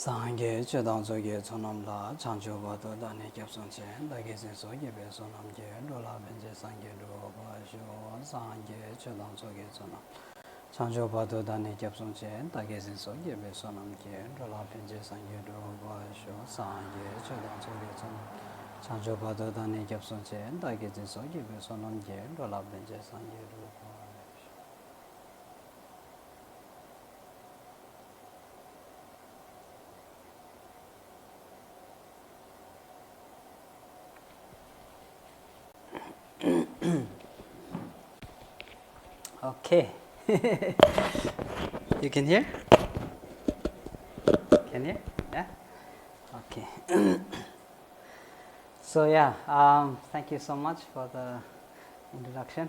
Sangye Chedang Zoge Sonam La Chancho Bado Dane Kyapson Chen Dage Sen So Yebe Sonam Je Dola Benje Sangye Do Basho Sangye Chedang Zoge Sonam Chancho Bado Dane Kyapson Chen Dage Sen So Yebe Sonam Je Dola Benje Sangye Do Basho Sangye Chedang Zoge Sonam Chancho Bado Dane Kyapson Chen Dage Sen So Yebe Sonam Je Dola Benje Sangye Do Okay. You can hear? Can you? Yeah? Okay. So yeah, thank you so much for the introduction.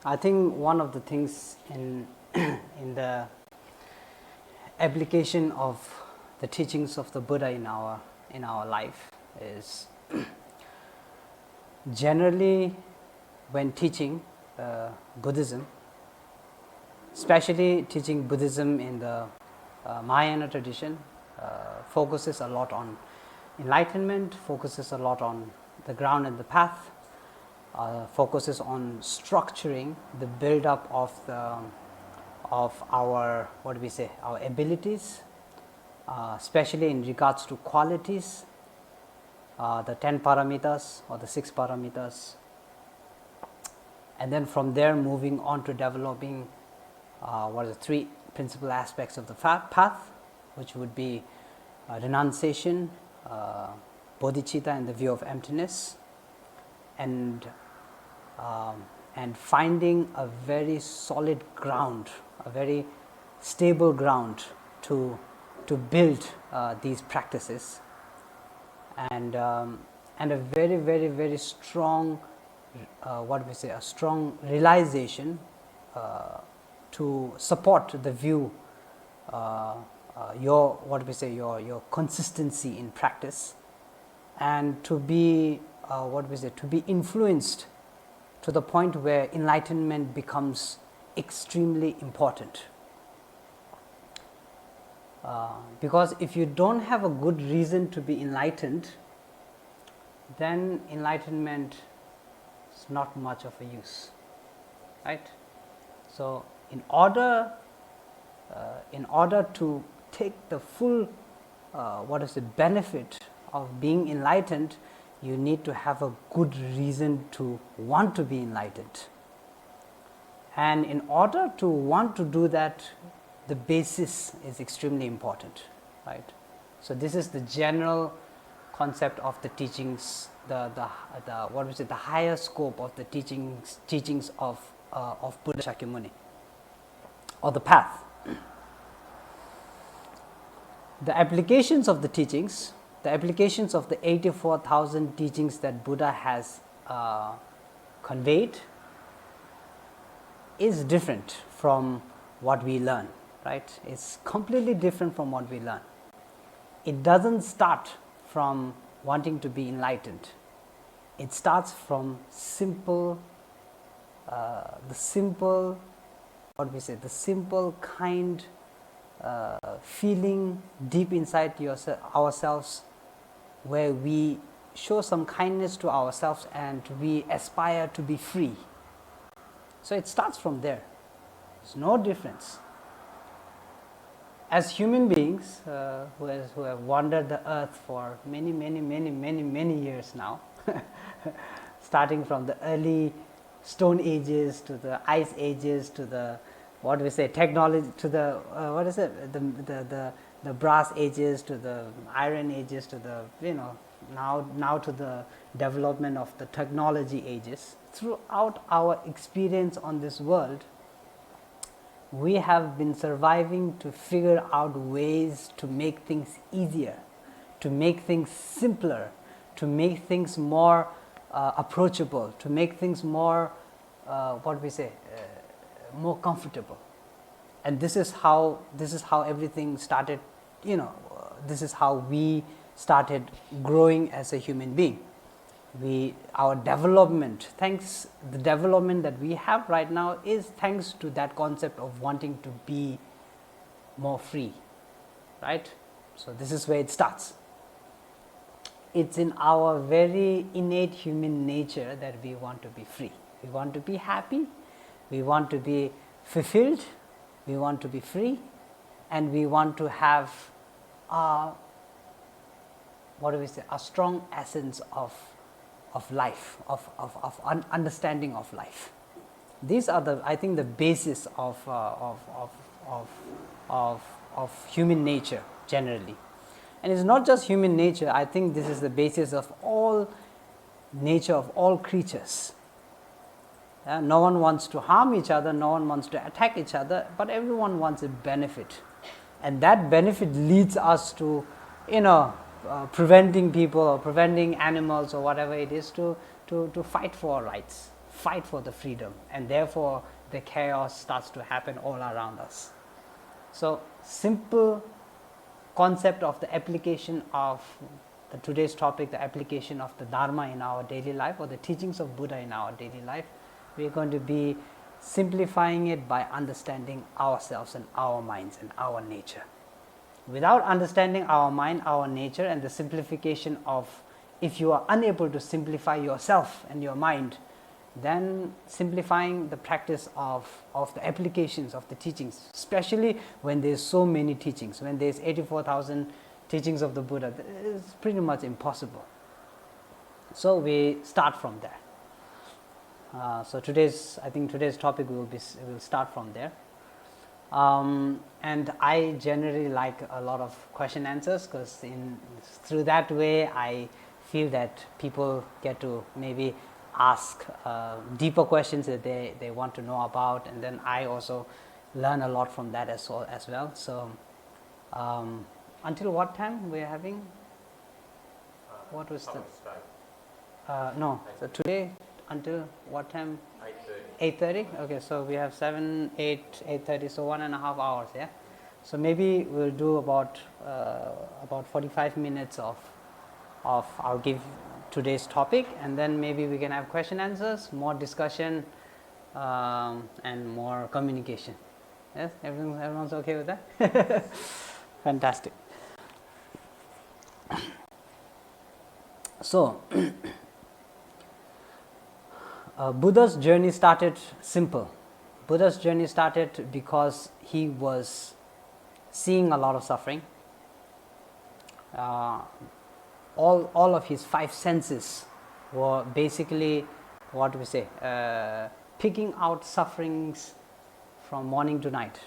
I think one of the things in in the application of the teachings of the Buddha in our life is generally when teaching Buddhism, especially teaching Buddhism in the Mahayana tradition, focuses a lot on enlightenment, focuses a lot on the ground and the path, focuses on structuring the build-up of our, what do we say, our abilities, especially in regards to qualities, the 10 paramitas or the 6 paramitas, and then from there moving on to developing what are the 3 principal aspects of the path, which would be renunciation, bodhicitta and the view of emptiness, and finding a very solid ground, a very stable ground to build these practices, and a very, very, very strong, what we say, a strong realization to support the view, your, what we say, your consistency in practice, and to be, what we say, to be influenced to the point where enlightenment becomes extremely important. Because if you don't have a good reason to be enlightened, then enlightenment is not much of a use, right? So, in order to take the full, what is the benefit of being enlightened, you need to have a good reason to want to be enlightened. And in order to want to do that, the basis is extremely important, right? So this is the general concept of the teachings, the what we say, the higher scope of the teachings of Buddha Shakyamuni, or the path. The applications of the teachings, the applications of the 84,000 teachings that Buddha has conveyed is different from what we learn, right? It's completely different from what we learn. It doesn't start from wanting to be enlightened. It starts from the simple, what we say, the simple kind feeling deep inside ourselves, where we show some kindness to ourselves and we aspire to be free. So it starts from there. There's no difference. As human beings who have wandered the earth for many years now, starting from the early stone ages to the ice ages to the, what do we say, technology, to the what is it, the brass ages, to the iron ages, to the, you know, now to the development of the technology ages. Throughout our experience on this world, we have been surviving to figure out ways to make things easier, to make things simpler, to make things more approachable, to make things more, what we say, more comfortable. And this is how everything started, you know, this is how we started growing as a human being. Our development, the development that we have right now is thanks to that concept of wanting to be more free, right? So this is where it starts. It's in our very innate human nature that we want to be free. We want to be happy, we want to be fulfilled, we want to be free, and we want to have a strong essence of life, of understanding of life. These are I think the basis of human nature generally. And it's not just human nature, I think this is the basis of all nature of all creatures. No one wants to harm each other, no one wants to attack each other, but everyone wants a benefit. And that benefit leads us to, preventing people or preventing animals or whatever it is to fight for our rights, fight for the freedom, and therefore the chaos starts to happen all around us. So simple concept of the application of today's topic, the application of the Dharma in our daily life, or the teachings of Buddha in our daily life, we are going to be simplifying it by understanding ourselves and our minds and our nature. Without understanding our mind, our nature, and the simplification of, if you are unable to simplify yourself and your mind, then simplifying the practice of the applications of the teachings, especially when there's so many teachings, when there's 84,000 teachings of the Buddha, it's pretty much impossible. So we start from there. So today's topic will start from there. And I generally like a lot of question answers, because through that way I feel that people get to maybe ask deeper questions that they want to know about, and then I also learn a lot from that as well. So until what time we are having? What was the? No. So today until what time? 8:30. Okay, so we have 7, 8, 8:30. So 1.5 hours. Yeah. So maybe we'll do about 45 minutes of I'll give today's topic, and then maybe we can have question answers, more discussion, and more communication. Yes, everyone's okay with that? Fantastic. So Buddha's journey started simple. Buddha's journey started because he was seeing a lot of suffering. All of his 5 senses were basically, picking out sufferings from morning to night,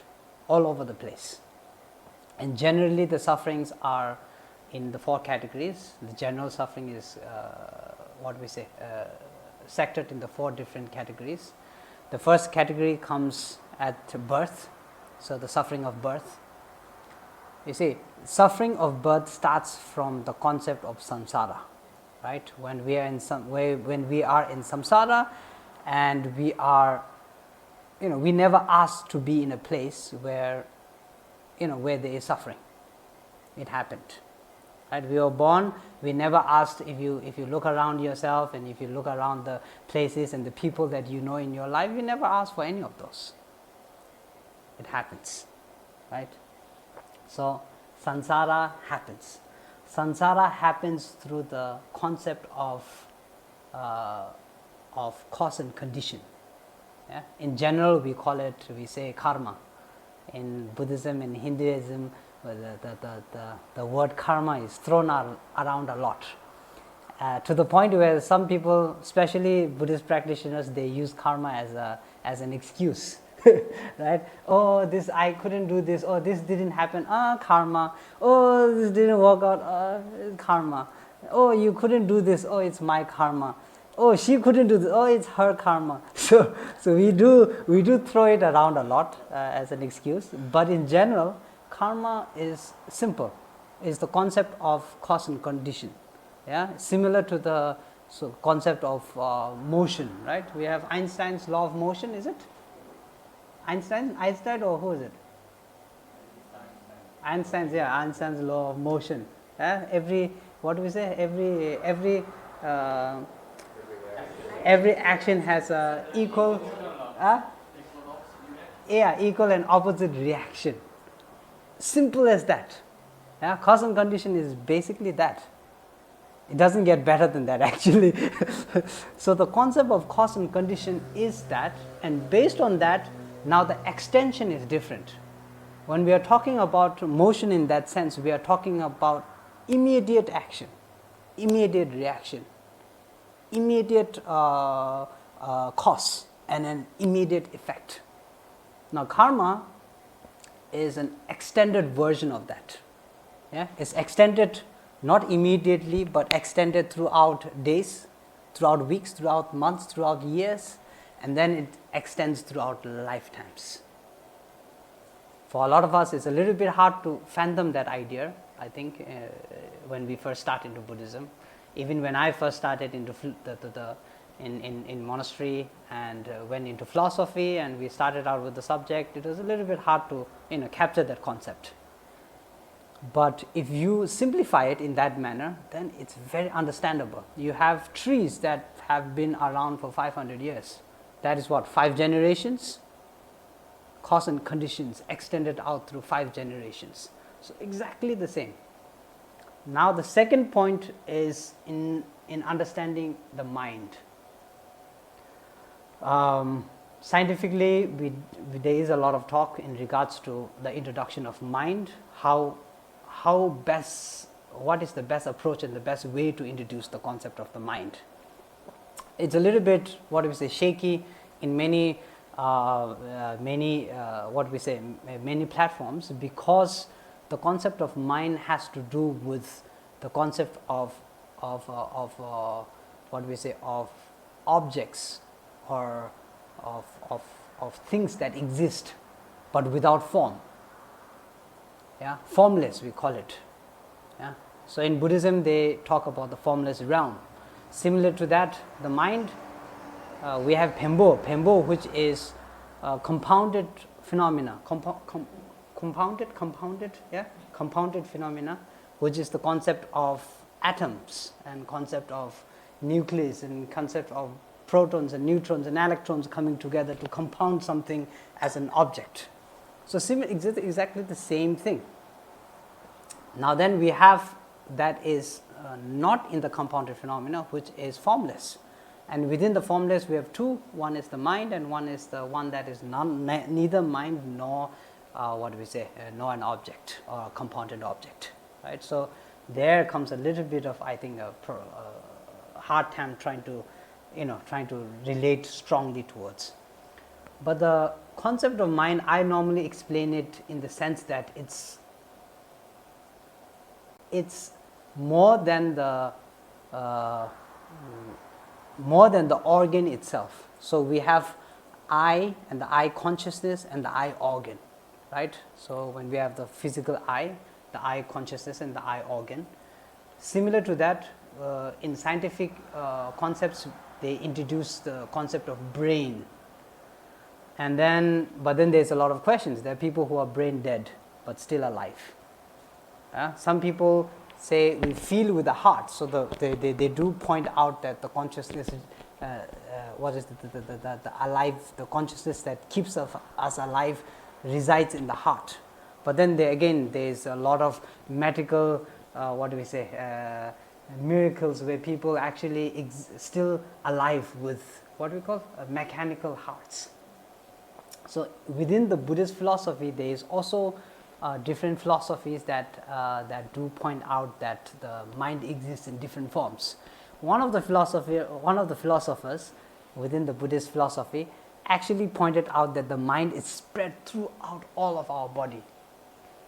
all over the place. And generally the sufferings are in the 4 categories. The general suffering is sectored in the 4 different categories. The first category comes at birth, so the suffering of birth. You see, suffering of birth starts from the concept of samsara, right? When we are in samsara, and we are, we never asked to be in a place where there is suffering. It happened. Right? We were born, we never asked. If you look around yourself, and if you look around the places and the people that you know in your life, you never asked for any of those. It happens, right? So samsara happens. Samsara happens through the concept of cause and condition. Yeah? In general, we say karma. In Buddhism and Hinduism, the word karma is thrown around a lot, to the point where some people, especially Buddhist practitioners, they use karma as an excuse. Right? Oh, this, I couldn't do this. Oh, this didn't happen. Karma. Oh, this didn't work out. Karma. Oh, you couldn't do this. Oh, it's my karma. Oh, she couldn't do this. Oh, it's her karma. So we do throw it around a lot as an excuse. But in general, karma is simple. It's the concept of cause and condition. Yeah, similar to the concept of motion. Right? We have Einstein's law of motion. Is it? Einstein, or who is it? Einstein's law of motion. Every, what do we say, every action has a equal, equal and opposite reaction. Simple as that. Cause and condition is basically that. It doesn't get better than that, actually. So the concept of cause and condition is that, and based on that, now the extension is different. When we are talking about motion in that sense, we are talking about immediate action, immediate reaction, immediate cause, and an immediate effect. Now karma is an extended version of that. It's extended not immediately, but extended throughout days, throughout weeks, throughout months, throughout years, and then it extends throughout lifetimes. For a lot of us, it's a little bit hard to fathom that idea, I think, when we first start into Buddhism. Even when I first started into in monastery and went into philosophy, and we started out with the subject, it was a little bit hard to capture that concept. But if you simplify it in that manner, then it's very understandable. You have trees that have been around for 500 years. That is what, 5 generations? Cause and conditions extended out through 5 generations. So exactly the same. Now the second point is in understanding the mind. Scientifically, there is a lot of talk in regards to the introduction of mind, what is the best approach and the best way to introduce the concept of the mind. It's a little bit, shaky in many platforms, because the concept of mind has to do with the concept of objects or of things that exist but without form. Formless, we call it. So in Buddhism, they talk about the formless realm. Similar to that, the mind, we have Pembo, which is compounded phenomena, compounded phenomena, which is the concept of atoms and concept of nucleus and concept of protons and neutrons and electrons coming together to compound something as an object. So exactly the same thing. Now then we have that is not in the compounded phenomena, which is formless. And within the formless we have two. One is the mind, and one is the one that is neither mind nor nor an object or a compounded object. Right. So there comes a little bit of, I think, a hard time trying to relate strongly towards. But the concept of mind, I normally explain it in the sense that it's more than the organ itself. So we have eye and the eye consciousness and the eye organ, right? So when we have the physical eye, the eye consciousness and the eye organ. Similar to that, in scientific concepts, they introduce the concept of brain. But then there's a lot of questions. There are people who are brain dead but still alive. Some people say we feel with the heart. So they do point out that the consciousness, the alive, the consciousness that keeps us alive resides in the heart. But then there's a lot of medical, miracles where people actually still alive with what we call mechanical hearts. So within the Buddhist philosophy, there is also different philosophies that do point out that the mind exists in different forms. One of the philosophers within the Buddhist philosophy actually pointed out that the mind is spread throughout all of our body.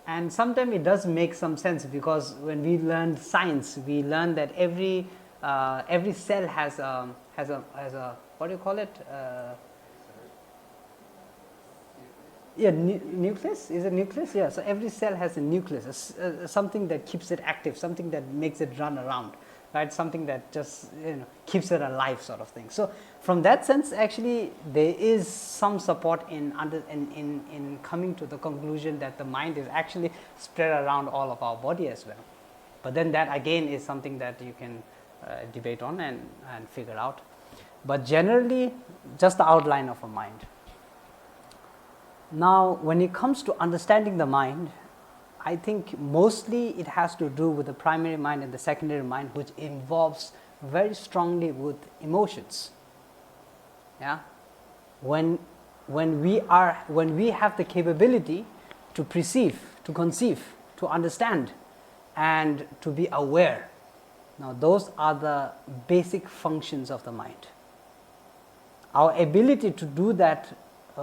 And sometimes it does make some sense, because when we learned science, we learned that every cell has a what do you call it? Nucleus? Is it nucleus? Yeah, so every cell has a nucleus, something that keeps it active, something that makes it run around, right? Something that just keeps it alive, sort of thing. So from that sense, actually, there is some support in coming to the conclusion that the mind is actually spread around all of our body as well. But then that again is something that you can debate on and figure out. But generally, just the outline of a mind. Now, when it comes to understanding the mind, I think mostly it has to do with the primary mind and the secondary mind, which involves very strongly with emotions. Yeah, when we have the capability to perceive, to conceive, to understand, and to be aware. Now, those are the basic functions of the mind. Our ability to do that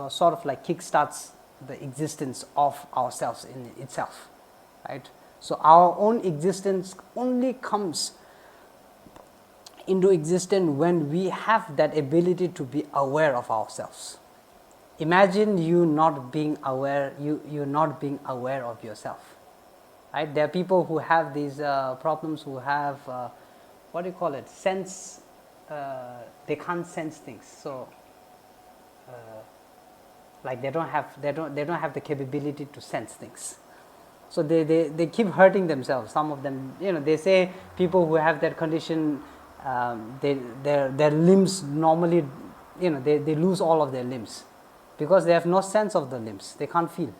sort of like kickstarts the existence of ourselves in itself, right? So our own existence only comes into existence when we have that ability to be aware of ourselves. Imagine you not being aware, you're not being aware of yourself, right? There are people who have these problems, who have what do you call it? Sense. They can't sense things. So, like they don't have the capability to sense things. So they keep hurting themselves. Some of them, they say people who have that condition, their limbs normally, they lose all of their limbs because they have no sense of the limbs. They can't feel.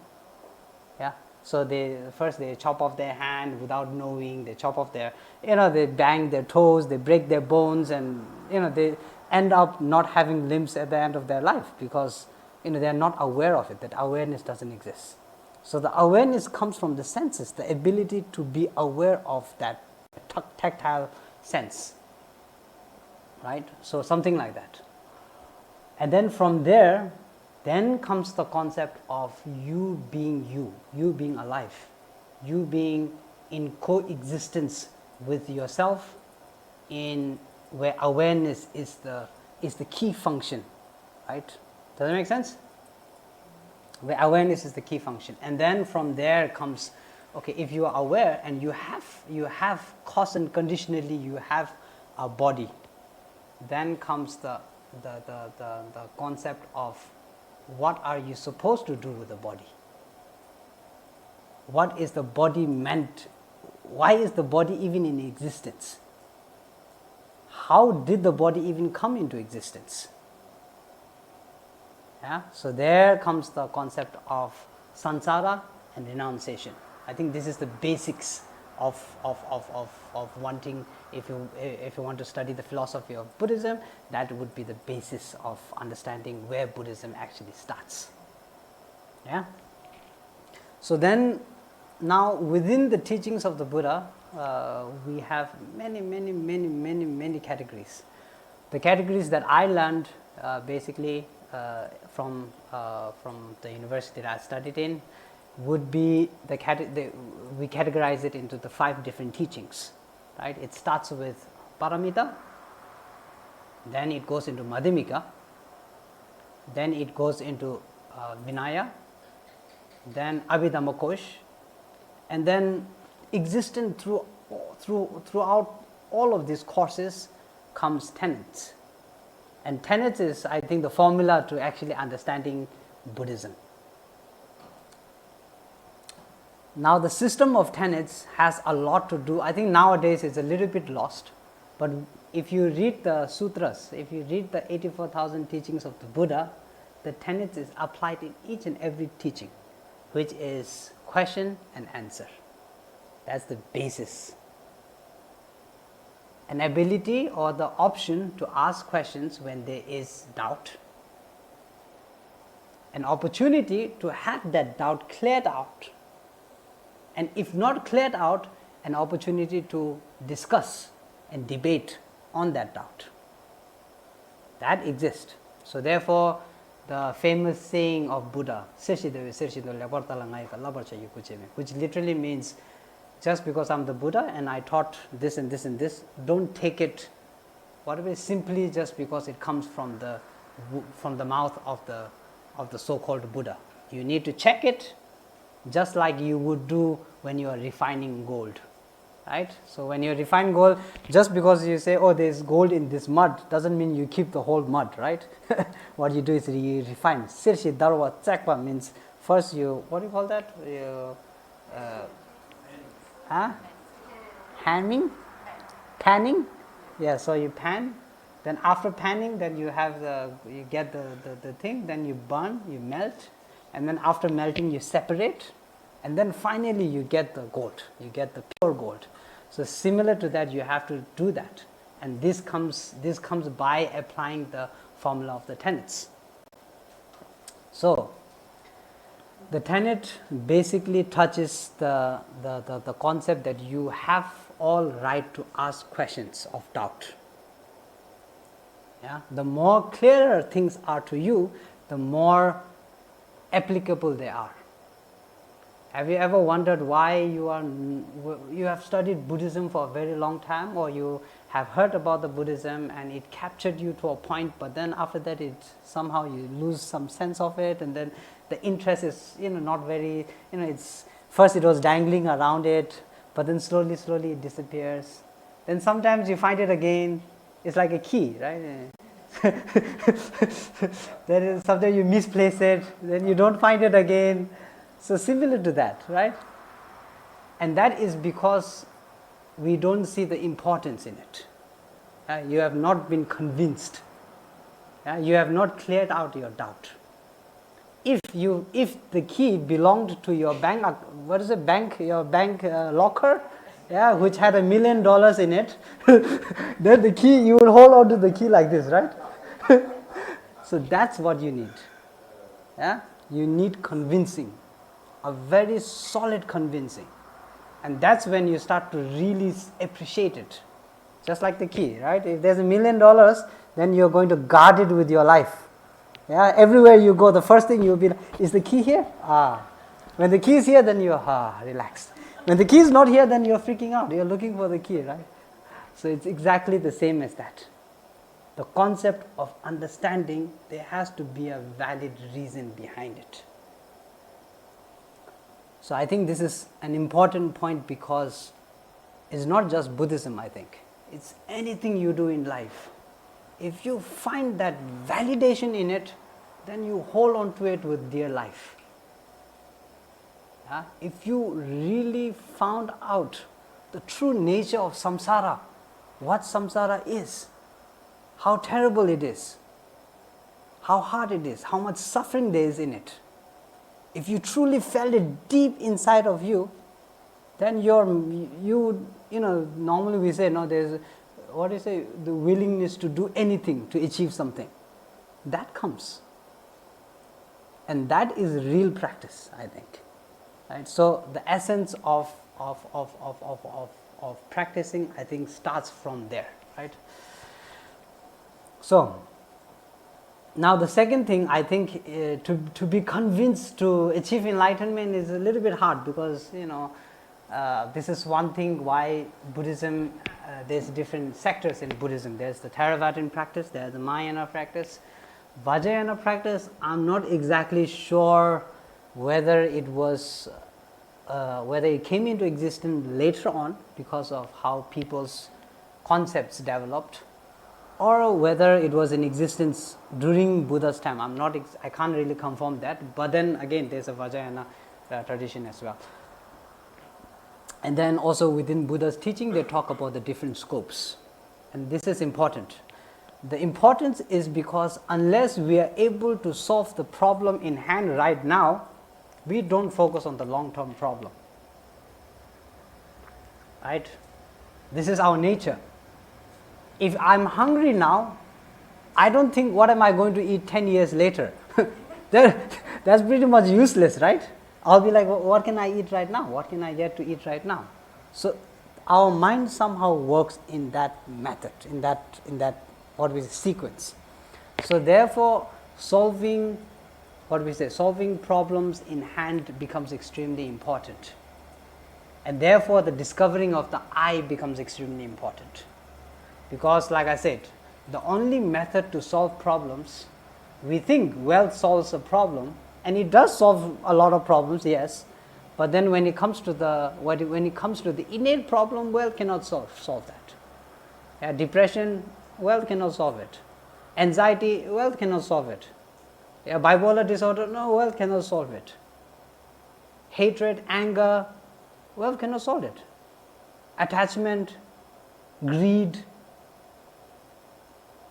Yeah. So they chop off their hand without knowing. They chop off their, they bang their toes. They break their bones, and they end up not having limbs at the end of their life because they are not aware of it. That awareness doesn't exist. So the awareness comes from the senses, the ability to be aware of that tactile sense, right? So something like that. And then from there, then comes the concept of you being you being alive, you being in coexistence with yourself, in where awareness is the key function, right? Does that make sense? Where awareness is the key function, and then from there comes, okay, if you are aware and you have cause and conditionally you have a body, then comes the concept of what are you supposed to do with the body? What is the body meant? Why is the body even in existence? How did the body even come into existence? Yeah? So there comes the concept of samsara and renunciation. I think this is the basics of wanting, if you want to study the philosophy of Buddhism, that would be the basis of understanding where Buddhism actually starts. Yeah. So then, now within the teachings of the Buddha, we have many categories. The categories that I learned basically from the university that I studied in would be we categorize it into the 5 different teachings, right? It starts with paramita, then it goes into madhyamika, then it goes into vinaya, then abhidhammakosh, and then existent throughout all of these courses comes tenets. And tenets is, I think, the formula to actually understanding Buddhism. Now, the system of tenets has a lot to do. I think nowadays it's a little bit lost, but if you read the sutras, if you read the 84,000 teachings of the Buddha, the tenets is applied in each and every teaching, which is question and answer. That's the basis. An ability or the option to ask questions when there is doubt. An opportunity to have that doubt cleared out. And if not cleared out, an opportunity to discuss and debate on that doubt. That exists. So therefore, the famous saying of Buddha, which literally means, just because I'm the Buddha and I taught this and this and this, don't take it whatever, simply just because it comes from the mouth of the so-called Buddha. You need to check it, just like you would do when you are refining gold, right? So when you refine gold, just because you say, oh, there's gold in this mud, doesn't mean you keep the whole mud, right? What you do is you refine. Sirshi darwa tsekpa means first you, what do you call that? panning, yeah, so you pan, then after panning, then you get the thing, then you burn, you melt, and then after melting you separate, and then finally you get the gold, you get the pure gold. So similar to that, you have to do that, and this comes by applying the formula of the tenets. So the tenet basically touches the concept that you have all right to ask questions of doubt. Yeah? The more clearer things are to you, the more applicable they are. Have you ever wondered why you have studied Buddhism for a very long time, or you have heard about the Buddhism and it captured you to a point, but then after that somehow you lose some sense of it, and then the interest is not very, it's first it was dangling around it, but then slowly it disappears. Then sometimes you find it again. It's like a key, right? Then sometimes you misplace it, then you don't find it again. So similar to that, right? And that is because we don't see the importance in it. You have not been convinced. You have not cleared out your doubt. If the key belonged to your bank, your bank locker, which had $1 million in it, then the key, you will hold on to the key like this, right? So that's what you need. You need convincing, a very solid convincing, and that's when you start to really appreciate it. Just like the key, right? If there's $1 million, then you're going to guard it with your life. Everywhere you go, the first thing you'll be like, is the key here? When the key is here, then you're relaxed. When the key is not here, then you're freaking out. You're looking for the key, right? So it's exactly the same as that. The concept of understanding, there has to be a valid reason behind it. So I think this is an important point, because it's not just Buddhism, I think. It's anything you do in life. If you find that validation in it, then you hold on to it with dear life. If you really found out the true nature of samsara, what samsara is, how terrible it is, how hard it is, how much suffering there is in it, if you truly felt it deep inside of you, then normally we say, no, there's, what do you say, the willingness to do anything to achieve something. That comes. And that is real practice, I think. Right? So the essence of practicing, I think, starts from there, right? So now the second thing, I think, to be convinced to achieve enlightenment is a little bit hard, because this is one thing why Buddhism, there's different sectors in Buddhism. There's the Theravadan practice, there's the Mahayana practice. Vajrayana practice, I'm not exactly sure whether it came into existence later on because of how people's concepts developed, or whether it was in existence during Buddha's time. I can't really confirm that, but then again, there's a Vajrayana tradition as well. And then also within Buddha's teaching, they talk about the different scopes, and this is important. The importance is because unless we are able to solve the problem in hand right now, we don't focus on the long-term problem. Right? This is our nature. If I'm hungry now, I don't think, what am I going to eat 10 years later? That's pretty much useless, right? I'll be like, what can I eat right now? What can I get to eat right now? So our mind somehow works in that method, in that sequence. So therefore, solving problems in hand becomes extremely important. And therefore, the discovering of the I becomes extremely important. Because, like I said, the only method to solve problems, we think wealth solves a problem, and it does solve a lot of problems, yes. But then when it comes to the innate problem, wealth cannot solve that. Depression, wealth cannot solve it. Anxiety, wealth cannot solve it. Bipolar disorder, no, wealth cannot solve it. Hatred, anger, wealth cannot solve it. attachment, greed.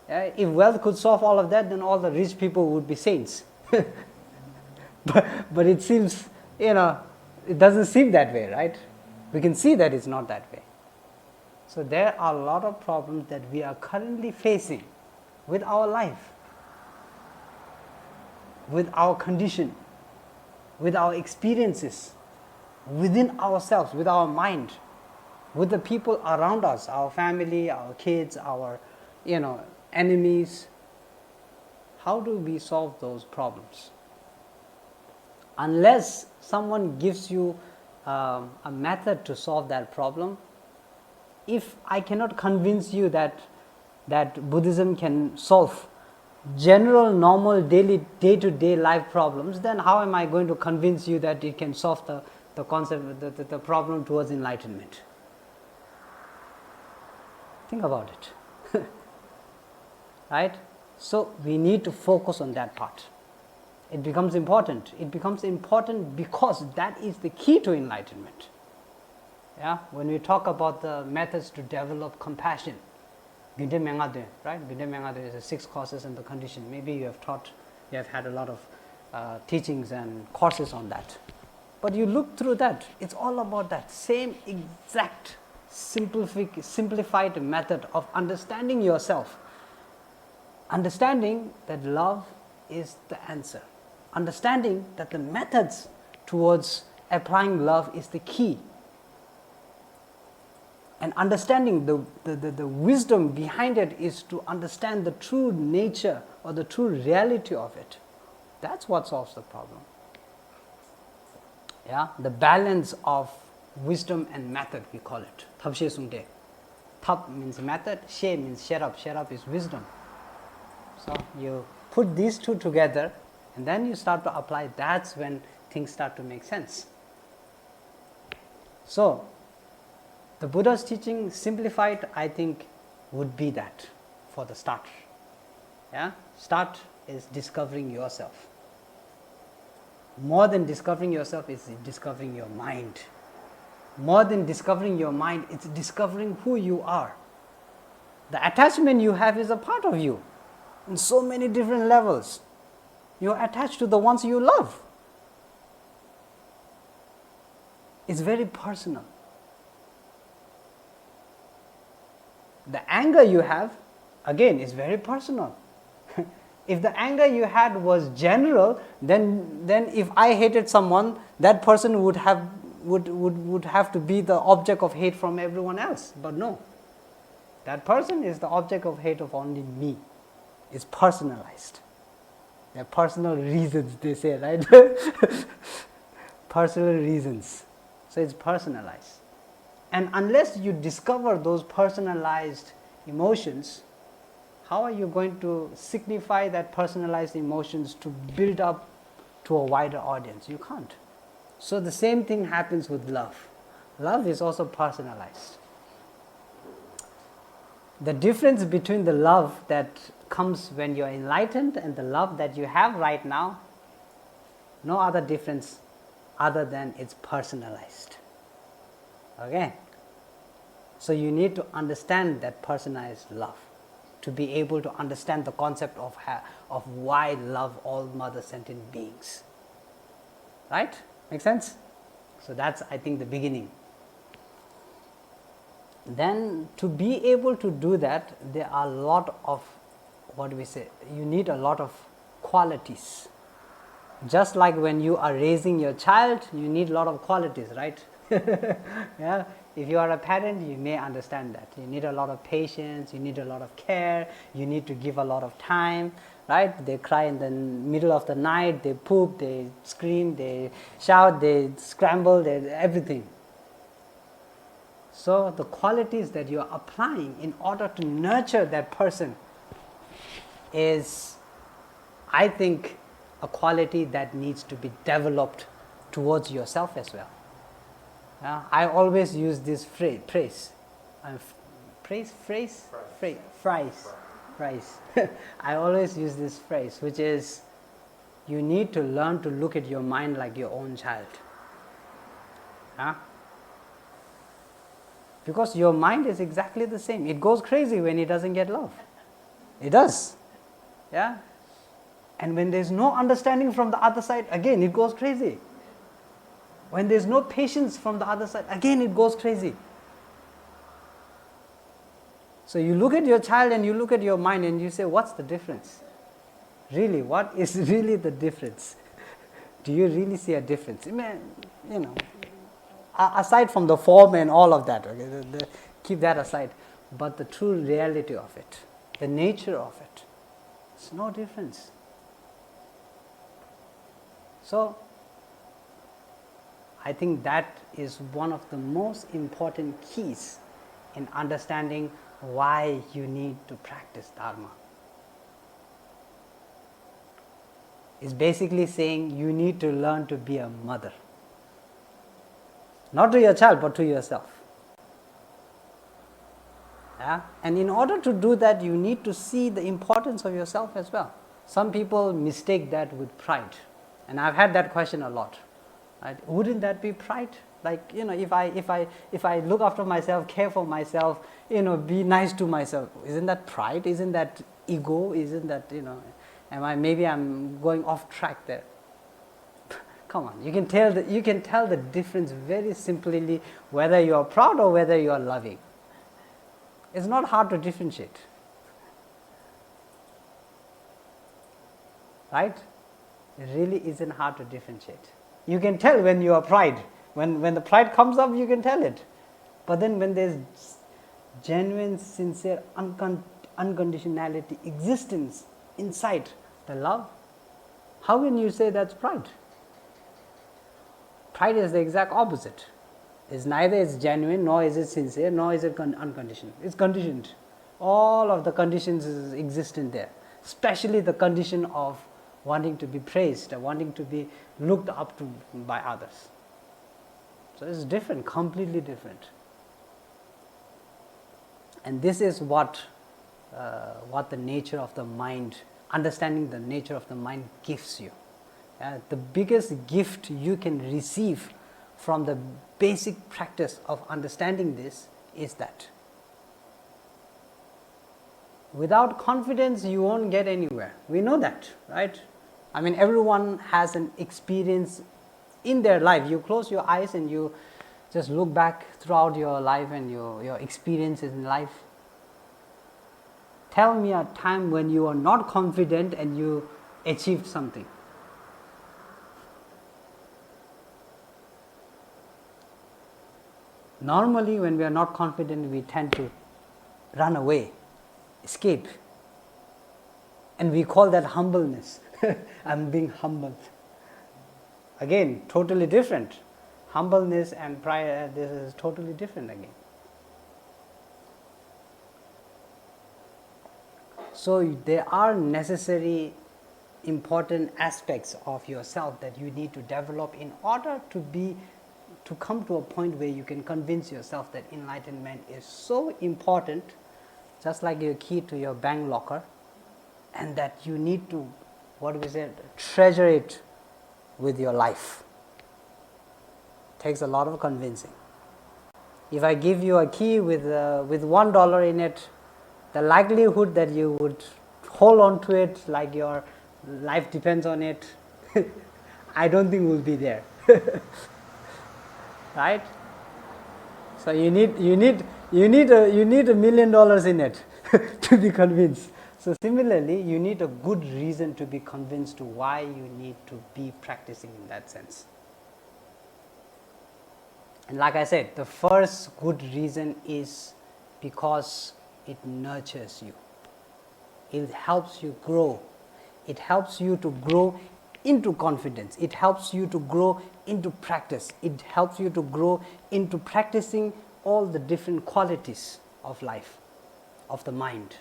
If wealth could solve all of that, then all the rich people would be saints. But it seems, it doesn't seem that way, right? We can see that it's not that way. So there are a lot of problems that we are currently facing with our life, with our condition, with our experiences, within ourselves, with our mind, with the people around us, our family, our kids, our enemies. How do we solve those problems? Unless someone gives you a method to solve that problem, if I cannot convince you that Buddhism can solve general, normal, daily, day-to-day life problems, then how am I going to convince you that it can solve the concept, the problem towards enlightenment? Think about it. Right? So we need to focus on that part. It becomes important. It becomes important because that is the key to enlightenment. Yeah? When we talk about the methods to develop compassion, right? Ginde Mengade is the 6 causes and the condition. Maybe you have had a lot of teachings and courses on that. But you look through that, it's all about that same exact simplified method of understanding yourself. Understanding that love is the answer. Understanding that the methods towards applying love is the key. And understanding the wisdom behind it is to understand the true nature or the true reality of it. That's what solves the problem. Yeah, the balance of wisdom and method, we call it. Tabshe Sungde. Tab means method, she means sherab. Sherab is wisdom. So you put these two together and then you start to apply. That's when things start to make sense. So the Buddha's teaching simplified, I think, would be that for the start. Yeah? Start is discovering yourself. More than discovering yourself is discovering your mind. More than discovering your mind, it's discovering who you are. The attachment you have is a part of you in so many different levels. You're attached to the ones you love. It's very personal. The anger you have, again, is very personal. If the anger you had was general, then if I hated someone, that person would have to be the object of hate from everyone else. But no, that person is the object of hate of only me. It's personalized. There are personal reasons, they say, right? Personal reasons. So it's personalized. And unless you discover those personalized emotions, how are you going to signify that personalized emotions to build up to a wider audience? You can't. So the same thing happens with love. Love is also personalized. The difference between the love that comes when you're enlightened and the love that you have right now, no other difference other than it's personalized. Okay? So you need to understand that personalized love to be able to understand the concept of why love all mother sentient beings. Right? Make sense? So that's, I think, the beginning. Then to be able to do that, there are a lot of, you need a lot of qualities. Just like when you are raising your child, you need a lot of qualities, right? Yeah. If you are a parent, you may understand that. You need a lot of patience, you need a lot of care, you need to give a lot of time, right? They cry in the middle of the night, they poop, they scream, they shout, they scramble, they everything. So the qualities that you are applying in order to nurture that person is, I think, a quality that needs to be developed towards yourself as well. I always use this phrase. I always use this phrase, which is, you need to learn to look at your mind like your own child. Because your mind is exactly the same. It goes crazy when it doesn't get love. It does. Yeah? And when there's no understanding from the other side, again it goes crazy. When there's no patience from the other side, again it goes crazy. So you look at your child and you look at your mind and you say, what's the difference? Really, what is really the difference? Do you really see a difference? Aside from the form and all of that, okay, keep that aside. But the true reality of it, the nature of it, it's no difference. So, I think that is one of the most important keys in understanding why you need to practice Dharma. It's basically saying you need to learn to be a mother. Not to your child, but to yourself. Yeah? And in order to do that, you need to see the importance of yourself as well. Some people mistake that with pride. And I've had that question a lot. Right? Wouldn't that be pride? Like, if I look after myself, care for myself, be nice to myself, isn't that pride? Isn't that ego? Isn't that, maybe I'm going off track there. Come on, you can tell the difference very simply whether you are proud or whether you are loving. It's not hard to differentiate. Right? It really isn't hard to differentiate. You can tell when you are pride. When the pride comes up, you can tell it. But then when there's genuine, sincere, unconditionality, existence inside the love, how can you say that's pride? Pride is the exact opposite. It's neither it's genuine, nor is it sincere, nor is it unconditioned. It's conditioned. All of the conditions is existent there, especially the condition of wanting to be praised, wanting to be looked up to by others. So it's different, completely different. And this is what the nature of the mind, understanding the nature of the mind gives you. The biggest gift you can receive from the basic practice of understanding this is that. Without confidence, you won't get anywhere. We know that, right? Everyone has an experience in their life. You close your eyes and you just look back throughout your life and your experiences in life. Tell me a time when you are not confident and you achieved something. Normally, when we are not confident, we tend to run away, escape. And we call that humbleness. I'm being humbled. Again, totally different. Humbleness and pride, this is totally different again. So there are necessary, important aspects of yourself that you need to develop in order to come to a point where you can convince yourself that enlightenment is so important, just like your key to your bank locker, and that you need to, treasure it with your life. Takes a lot of convincing. If I give you a key with $1 in it, the likelihood that you would hold on to it like your life depends on it, I don't think will be there. Right? So you need $1 million in it to be convinced. So similarly, you need a good reason to be convinced to why you need to be practicing in that sense. And like I said, the first good reason is because it nurtures you. It helps you grow. It helps you to grow into confidence. It helps you to grow into practice. It helps you to grow into practicing all the different qualities of life, of the mind.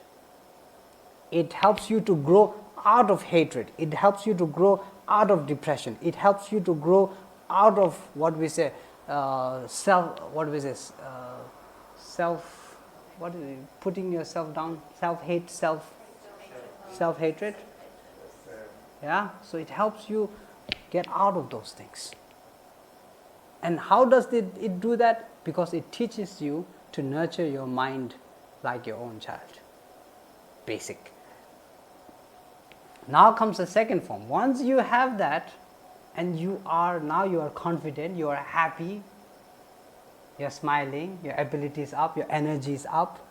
It helps you to grow out of hatred. It helps you to grow out of depression. It helps you to grow out of putting yourself down, self-hate, self-hatred. Yeah, so it helps you get out of those things. And how does it do that? Because it teaches you to nurture your mind like your own child. Basic. Now comes the second form. Once you have that, and you are confident, you are happy, you're smiling, your ability is up, your energy is up.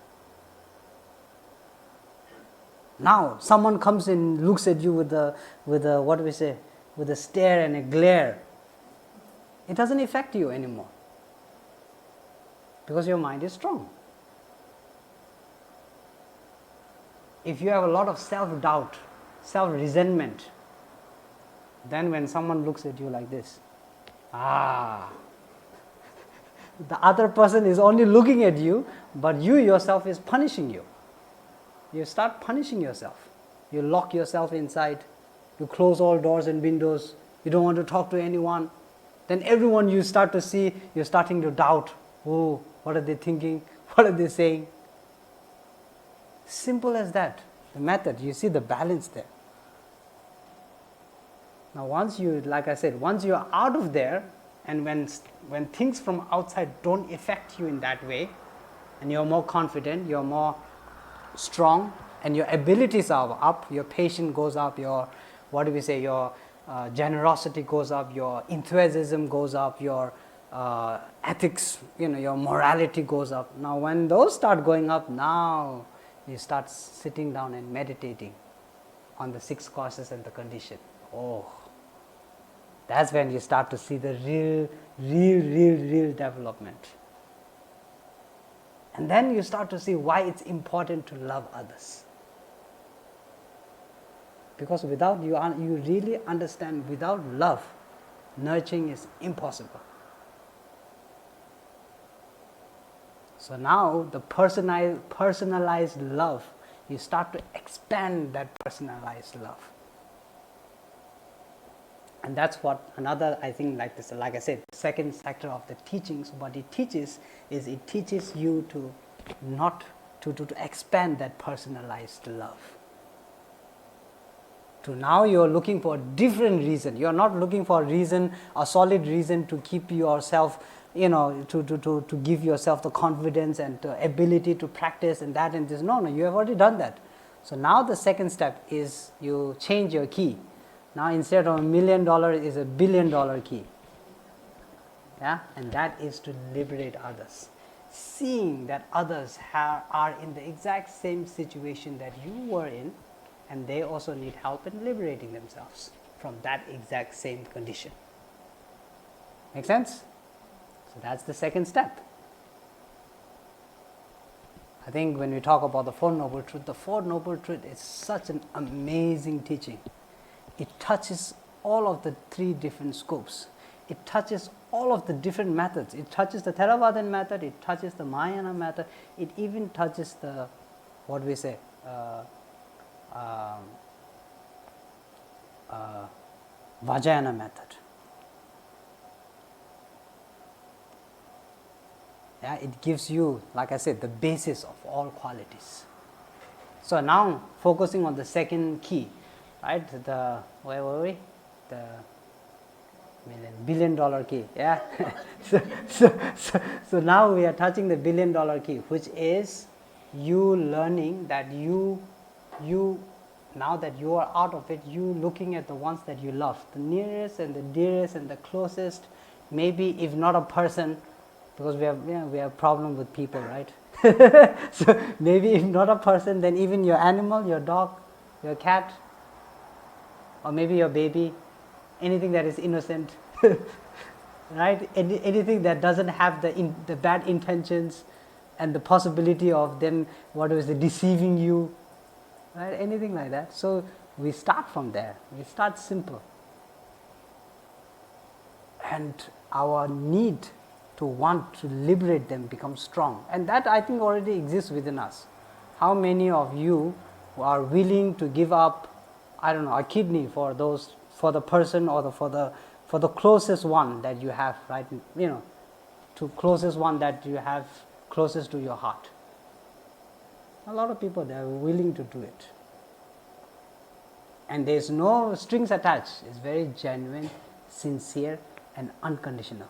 Now someone comes in, looks at you with a what do we say, with a stare and a glare. It doesn't affect you anymore because your mind is strong. If you have a lot of self-doubt, self-resentment, then when someone looks at you like this, the other person is only looking at you, but you yourself is punishing you. You start punishing yourself. You lock yourself inside. You close all doors and windows. You don't want to talk to anyone. Then everyone you start to see, you're starting to doubt. Oh, what are they thinking? What are they saying? Simple as that. The method, you see the balance there. Now once you, like I said, once you're out of there, and when things from outside don't affect you in that way, and you're more confident, you're more strong, and your abilities are up, your patience goes up, your, what do we say, your generosity goes up, your enthusiasm goes up, your ethics, your morality goes up. Now when those start going up, now you start sitting down and meditating on the 6 causes and the condition. Oh, that's when you start to see the real development. And then you start to see why it's important to love others. Because without you really understand, without love, nurturing is impossible. So now the personalized love, you start to expand that personalized love. And that's what another, I think, like I said, second sector of the teachings, what it teaches is it teaches you to not to expand that personalized love. To now you're looking for a different reason. You're not looking for a reason, a solid reason to keep yourself, to give yourself the confidence and the ability to practice and that and this. No, you have already done that. So now the second step is you change your key. Now instead of $1 million is $1 billion key. Yeah, and that is to liberate others. Seeing that others are in the exact same situation that you were in, and they also need help in liberating themselves from that exact same condition. Make sense? So that's the second step. I think when we talk about the Four Noble Truths, the Four Noble Truths is such an amazing teaching. It touches all of the 3 different scopes. It touches all of the different methods. It touches the Theravadan method, it touches the Mahayana method, it even touches the, what we say, Vajrayana method. Yeah, it gives you, like I said, the basis of all qualities. So now focusing on the second key, right? Where were we? The $1 billion key. Yeah. so now we are touching the $1 billion key, which is you learning that you now that you are out of it, you looking at the ones that you love, the nearest and the dearest and the closest. Maybe if not a person, because we have problem with people, right? So maybe if not a person, then even your animal, your dog, your cat, or maybe your baby, anything that is innocent, right? Anything that doesn't have the bad intentions and the possibility of them, deceiving you, right? Anything like that. So we start from there. We start simple, and our need to want to liberate them becomes strong, and that I think already exists within us. How many of you who are willing to give up, I don't know, a kidney for the person or for the closest one that you have, right? To closest one that you have closest to your heart. A lot of people, they are willing to do it, and there's no strings attached. It's very genuine, sincere, and unconditional.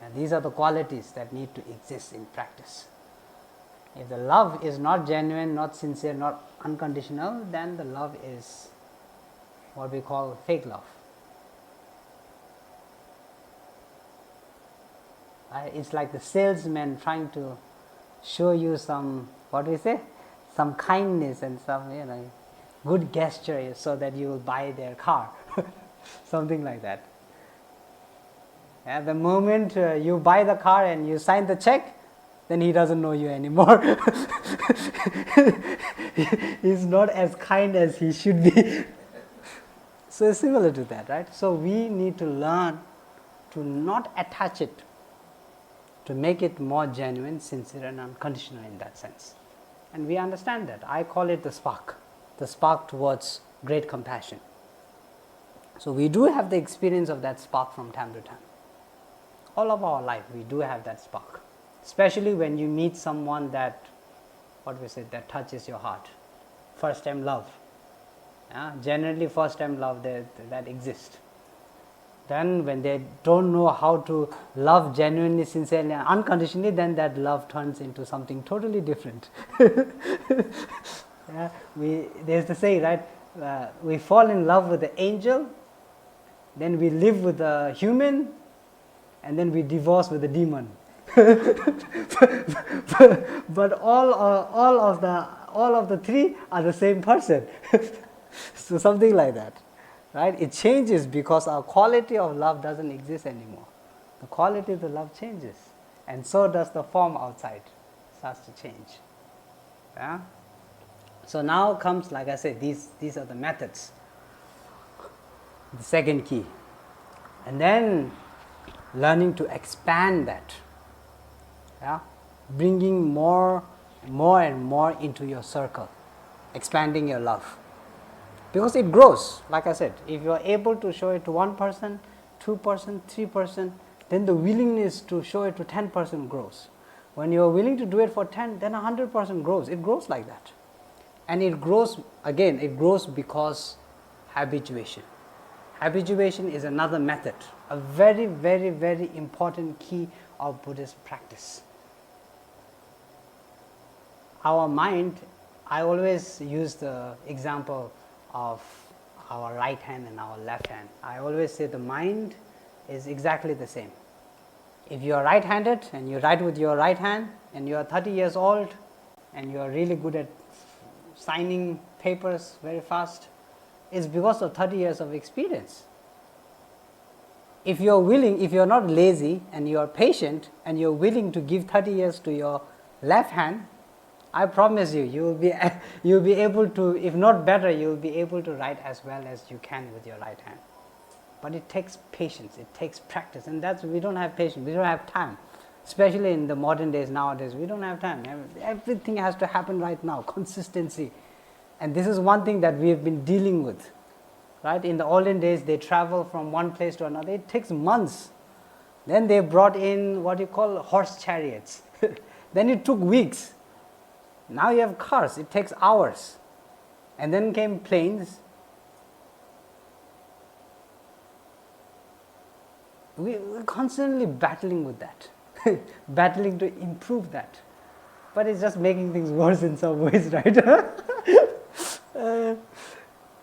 And these are the qualities that need to exist in practice. If the love is not genuine, not sincere, not unconditional, then the love is what we call fake love. It's like the salesman trying to show you some, what do we say, some kindness and some, good gesture so that you will buy their car, something like that. The moment you buy the car and you sign the check, then he doesn't know you anymore. He's not as kind as he should be. So it's similar to that, right? So we need to learn to not attach it, to make it more genuine, sincere and unconditional in that sense. And we understand that. I call it the spark towards great compassion. So we do have the experience of that spark from time to time. All of our life we do have that spark, especially when you meet someone that, that touches your heart. First time love. Generally first time love that exists. Then when they don't know how to love genuinely, sincerely and unconditionally, then that love turns into something totally different. There's the saying, right? We fall in love with the angel, then we live with the human, and then we divorce with the demon. but all of the three are the same person. So something like that, right? It changes because our quality of love doesn't exist anymore. The quality of the love changes, and so does the form outside. It starts to change. Yeah. So now comes, like I said, these are the methods. The second key, and then learning to expand that, bringing more and more into your circle, expanding your love, because it grows. Like I said, if you are able to show it to 1 person, 2 person, 3 person, then the willingness to show it to 10 person grows. When you are willing to do it for 10, then 100% grows. It grows like that, and it grows again. It grows because habituation. Habituation is another method, a very, very, very important key of Buddhist practice. Our mind, I always use the example of our right hand and our left hand. I always say the mind is exactly the same. If you are right-handed and you write with your right hand and you are 30 years old and you are really good at signing papers very fast, it's because of 30 years of experience. If you are willing, if you are not lazy and you are patient and you are willing to give 30 years to your left hand, I promise you, you will be able to, if not better, you will be able to write as well as you can with your right hand. But it takes patience, it takes practice, and we don't have patience, we don't have time. Especially in the modern days, nowadays, we don't have time. Everything has to happen right now, consistency. And this is one thing that we have been dealing with. Right? In the olden days, they travel from one place to another. It takes months. Then they brought in what you call horse chariots. Then it took weeks. Now you have cars. It takes hours. And then came planes. We're constantly battling with that, battling to improve that. But it's just making things worse in some ways, right?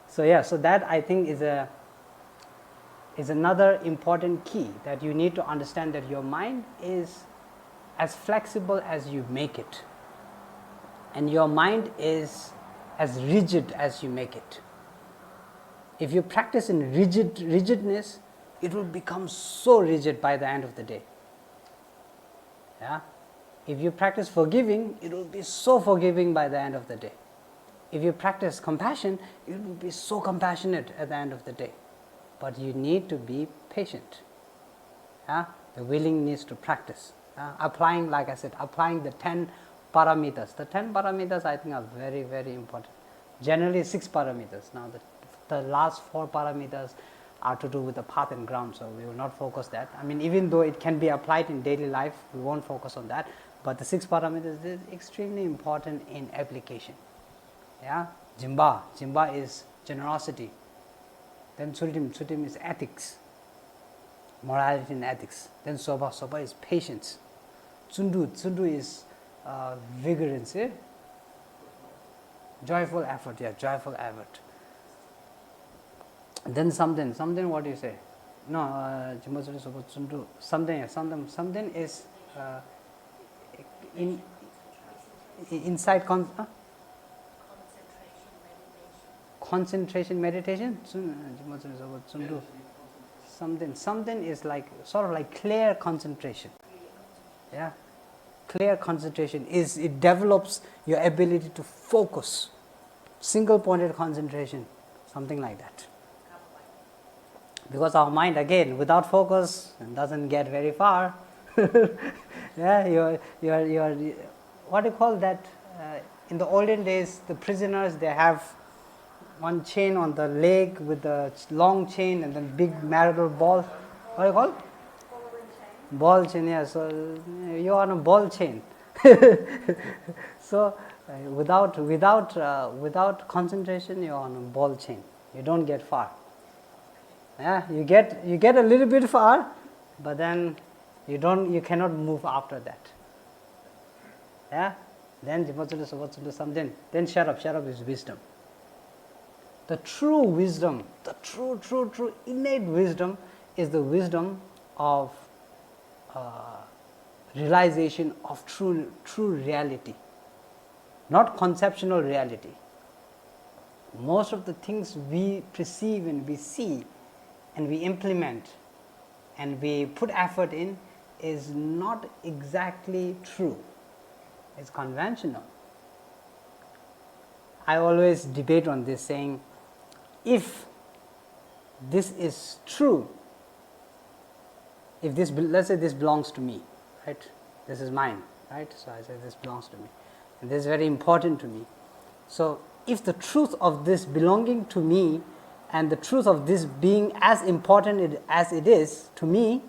So that I think is another important key, that you need to understand that your mind is as flexible as you make it, and your mind is as rigid as you make it. If you practice in rigidness, it will become so rigid by the end of the day. Yeah? If you practice forgiving, it will be so forgiving by the end of the day. If you practice compassion, it will be so compassionate at the end of the day. But you need to be patient. The willingness to practice. Applying, like I said, applying the 10 parameters. The 10 parameters I think are very, very important. Generally 6 parameters. Now the last 4 parameters are to do with the path and ground, so we will not focus that. I mean, even though it can be applied in daily life, we won't focus on that. But the 6 parameters is extremely important in application. Jimba is generosity. Then Tsutim is ethics, morality and ethics. Then Soba is patience. Tsundu is vigorance, joyful effort, joyful effort. Then something, what do you say? No, something is inside concentration meditation. Something is like sort of like clear concentration. Yeah, clear concentration is it develops your ability to focus, single pointed concentration, something like that. Because our mind again without focus doesn't get very far. Yeah, you're what do you call that? In the olden days, the prisoners, they have one chain on the leg with the long chain and then big marital ball. What do you call it? Ball chain. Yeah. So you are on a ball chain. So without concentration, you are on a ball chain. You don't get far. Yeah, you get a little bit far, but then you cannot move after that. Yeah, then something. Then shut up is wisdom. The true wisdom, the true innate wisdom is the wisdom of realization of true reality, not conceptual reality. Most of the things we perceive and we see and we implement and we put effort in is not exactly true. It's conventional. I always debate on this, saying, if this is true, if this, let's say this belongs to me, right? This is mine, right? So I say this belongs to me, and this is very important to me. So if the truth of this belonging to me and the truth of this being as important as it is to me,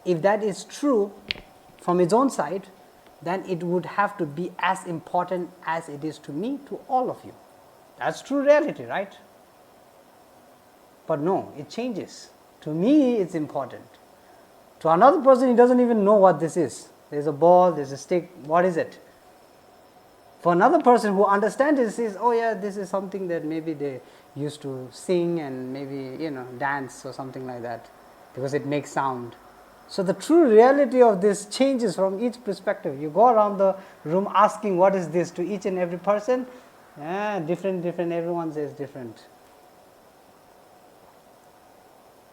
if that is true from its own side, then it would have to be as important as it is to me, to all of you. That's true reality, right? But no, it changes. To me, it's important. To another person, he doesn't even know what this is. There's a ball, there's a stick, what is it? For another person who understands this, says, oh yeah, this is something that maybe they used to sing and maybe, dance or something like that, because it makes sound. So the true reality of this changes from each perspective. You go around the room asking what is this to each and every person, different, everyone says different.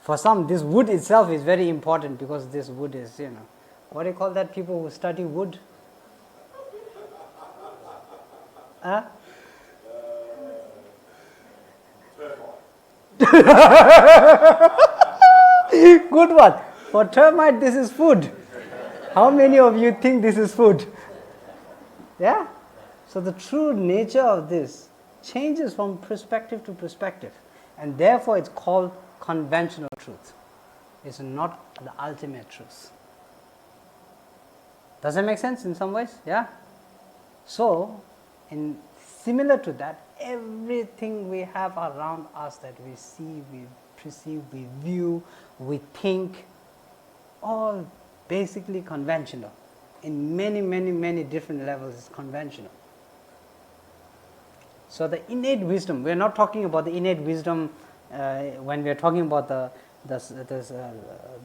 For some, this wood itself is very important because this wood is, what do you call that, people who study wood? Good one. For termite, this is food. How many of you think this is food? Yeah? So the true nature of this changes from perspective to perspective, and therefore it's called conventional truth. It's not the ultimate truth. Does that make sense in some ways? Yeah? So, similar to that, everything we have around us that we see, we perceive, we view, we think, all basically conventional. In many different levels, it's conventional. So the innate wisdom, we are not talking about the innate wisdom when we are talking about the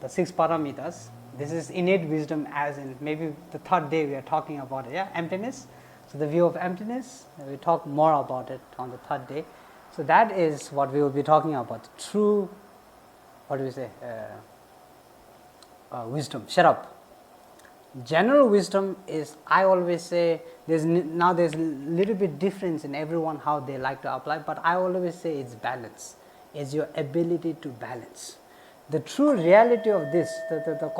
6 paramitas. This is innate wisdom, as in maybe the third day we are talking about it, emptiness. So the view of emptiness, we talk more about it on the third day. So that is what we will be talking about. True, what do we say? Wisdom. Shut up. General wisdom is, I always say, there's a little bit difference in everyone how they like to apply, but I always say it's balance. It's your ability to balance. The true reality of this, the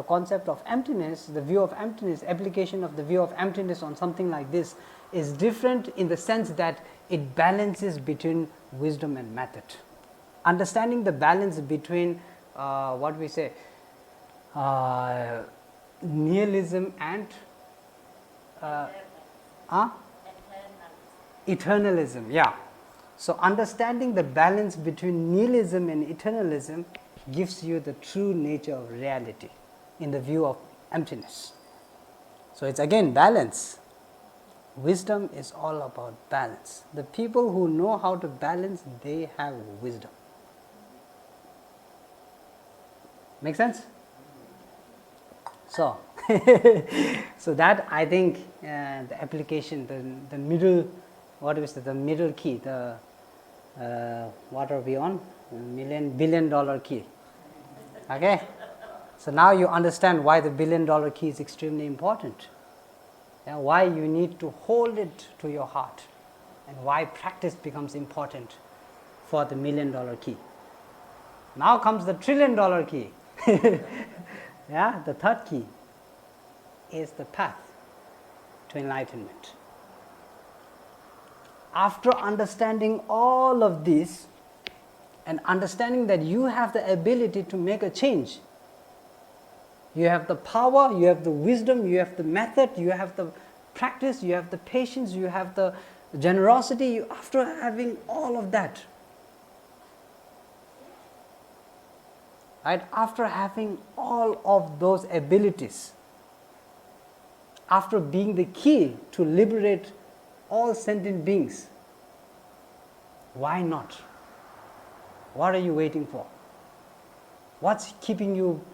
concept of emptiness, the view of emptiness, application of the view of emptiness on something like this is different in the sense that it balances between wisdom and method. Understanding the balance between what we say, nihilism and eternalism. Yeah. So understanding the balance between nihilism and eternalism gives you the true nature of reality in the view of emptiness. So it's again balance. Wisdom is all about balance. The people who know how to balance, they have wisdom. Make sense? So, so that I think the application, the middle, what is it, the middle key, the what are we on? $1 billion key. Okay? So now you understand why the $1 billion key is extremely important. Yeah, why you need to hold it to your heart, and why practice becomes important for the $1 million key. Now comes the $1 trillion key. Yeah, the third key is the path to enlightenment. After understanding all of this and understanding that you have the ability to make a change, you have the power, you have the wisdom, you have the method, you have the practice, you have the patience, you have the generosity. After having all of that, right? After having all of those abilities, after being the key to liberate all sentient beings, why not? What are you waiting for? What's keeping you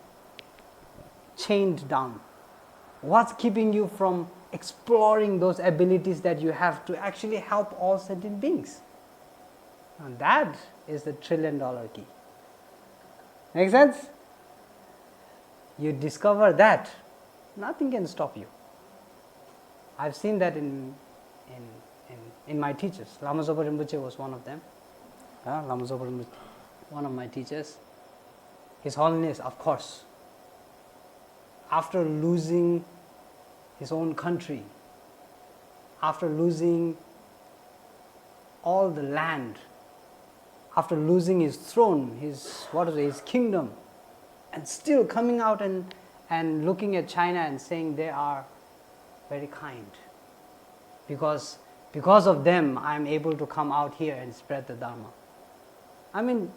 chained down? What's keeping you from exploring those abilities that you have to actually help all sentient beings? And that is the $1 trillion key. Make sense? You discover that, nothing can stop you. I've seen that in my teachers. Lama Zopa Rinpoche was one of them. Lama Zopa Rinpoche, one of my teachers. His Holiness, of course, after losing his own country, after losing all the land, after losing his throne, his kingdom, and still coming out and looking at China and saying they are very kind. Because of them, I am able to come out here and spread the Dharma. I mean,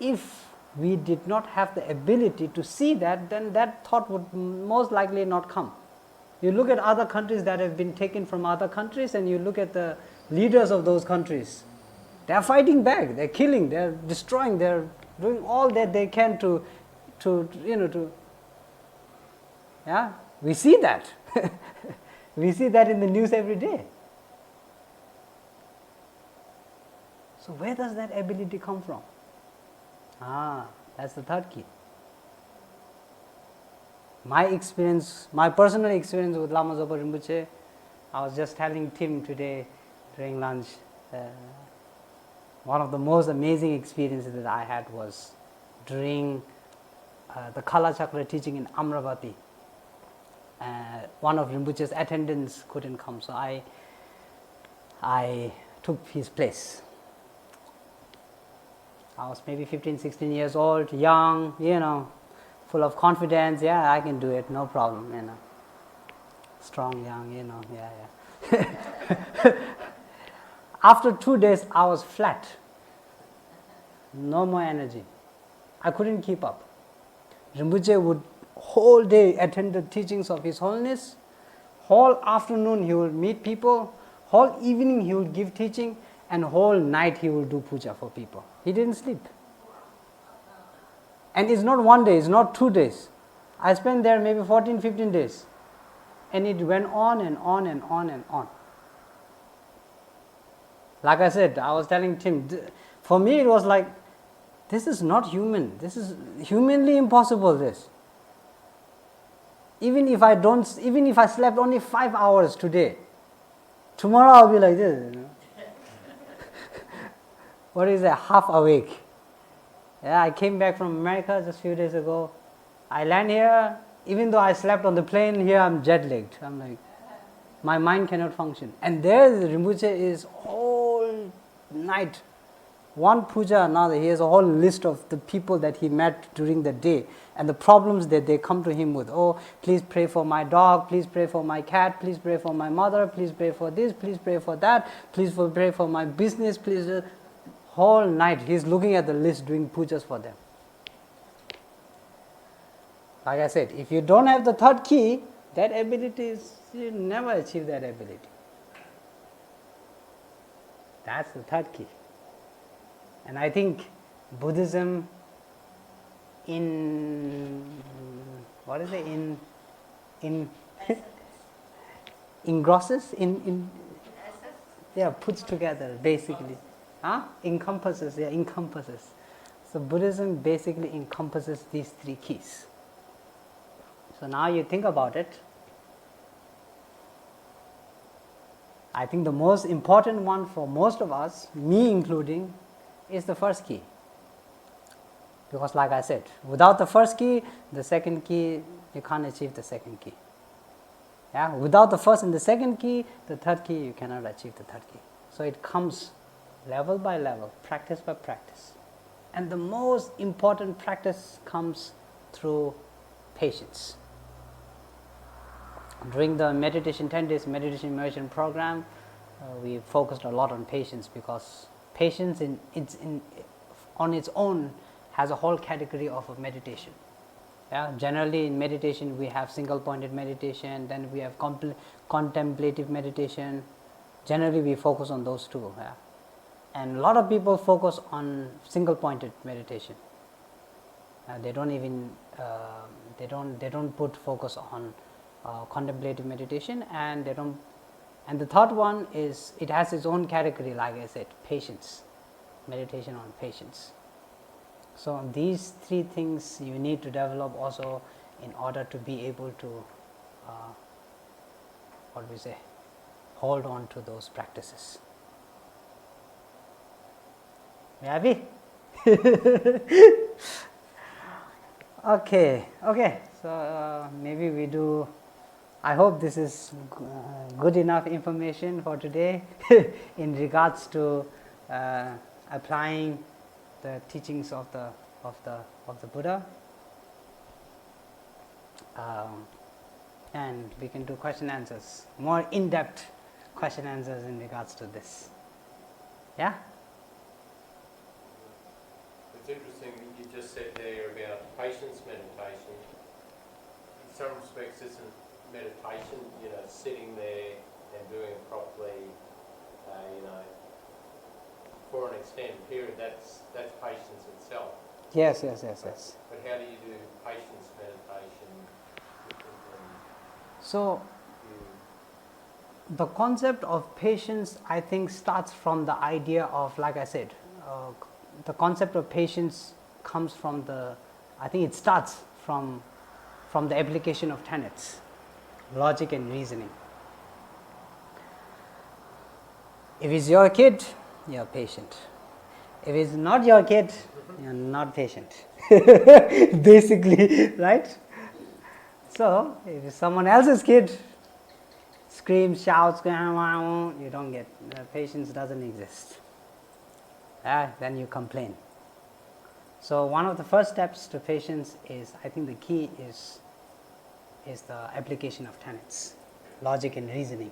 if we did not have the ability to see that, then that thought would most likely not come. You look at other countries that have been taken from other countries, and you look at the leaders of those countries. They are fighting back. They are killing. They are destroying. They are doing all that they can to. Yeah, we see that. We see that in the news every day. So where does that ability come from? That's the third key. My experience, my personal experience with Lama Zopa Rinpoche, I was just telling Tim today during lunch, one of the most amazing experiences that I had was during the Kala Chakra teaching in Amravati. One of Rinpoche's attendants couldn't come, so I took his place. I was maybe 15, 16 years old, young, full of confidence. Yeah, I can do it, no problem, Strong, young, yeah. After 2 days, I was flat. No more energy. I couldn't keep up. Rinpoche would whole day attend the teachings of His Holiness. Whole afternoon he would meet people. Whole evening he would give teaching. And whole night he will do puja for people. He didn't sleep. And it's not 1 day, it's not 2 days. I spent there maybe 14, 15 days. And it went on and on and on and on. Like I said, I was telling Tim, for me it was like, this is not human. This is humanly impossible, this. Even if I slept only 5 hours today, tomorrow I'll be like this. What is that? Half awake. Yeah, I came back from America just a few days ago. I land here, even though I slept on the plane, here I'm jet lagged. I'm like, my mind cannot function. And there the Rinpoche is whole night. One puja, another. He has a whole list of the people that he met during the day and the problems that they come to him with. Oh, please pray for my dog, please pray for my cat, please pray for my mother, please pray for this, please pray for that, please pray for my business, please. Whole night he's looking at the list doing pujas for them. Like I said, if you don't have the third key, that ability is, you never achieve that ability. That's the third key. And I think Buddhism engrosses, puts together basically. Encompasses. So Buddhism basically encompasses these three keys. So now you think about it. I think the most important one for most of us, me including, is the first key. Because like I said, without the first key, the second key, you can't achieve the second key. Without the first and the second key, the third key, you cannot achieve the third key. So it comes level by level, practice by practice. And the most important practice comes through patience. During the meditation 10 days meditation immersion program, we focused a lot on patience, because patience on its own has a whole category of a meditation. Generally in meditation we have single pointed meditation, then we have contemplative meditation. Generally we focus on those two. And a lot of people focus on single pointed meditation. They don't even they don't put focus on contemplative meditation, and the third one is, it has its own category, like I said, patience, meditation on patience. So these three things you need to develop also in order to be able to hold on to those practices. You happy? Okay. So maybe we do. I hope this is good enough information for today in regards to applying the teachings of the Buddha, and we can do question answers, more in-depth question answers in regards to this. It's interesting that you just said there about patience meditation. In some respects, isn't meditation, sitting there and doing it properly, for an extended period, that's patience itself. Yes. But how do you do patience meditation? So, the concept of patience, I think, starts from the idea of, like I said, the concept of patience comes from it starts from the application of tenets, logic and reasoning. If it's your kid, you're patient. If it's not your kid, you're not patient. Basically, right? So, if it's someone else's kid, screams, shouts, you don't get, patience doesn't exist. Then you complain. So one of the first steps to patience is, I think the key is the application of tenets, logic and reasoning.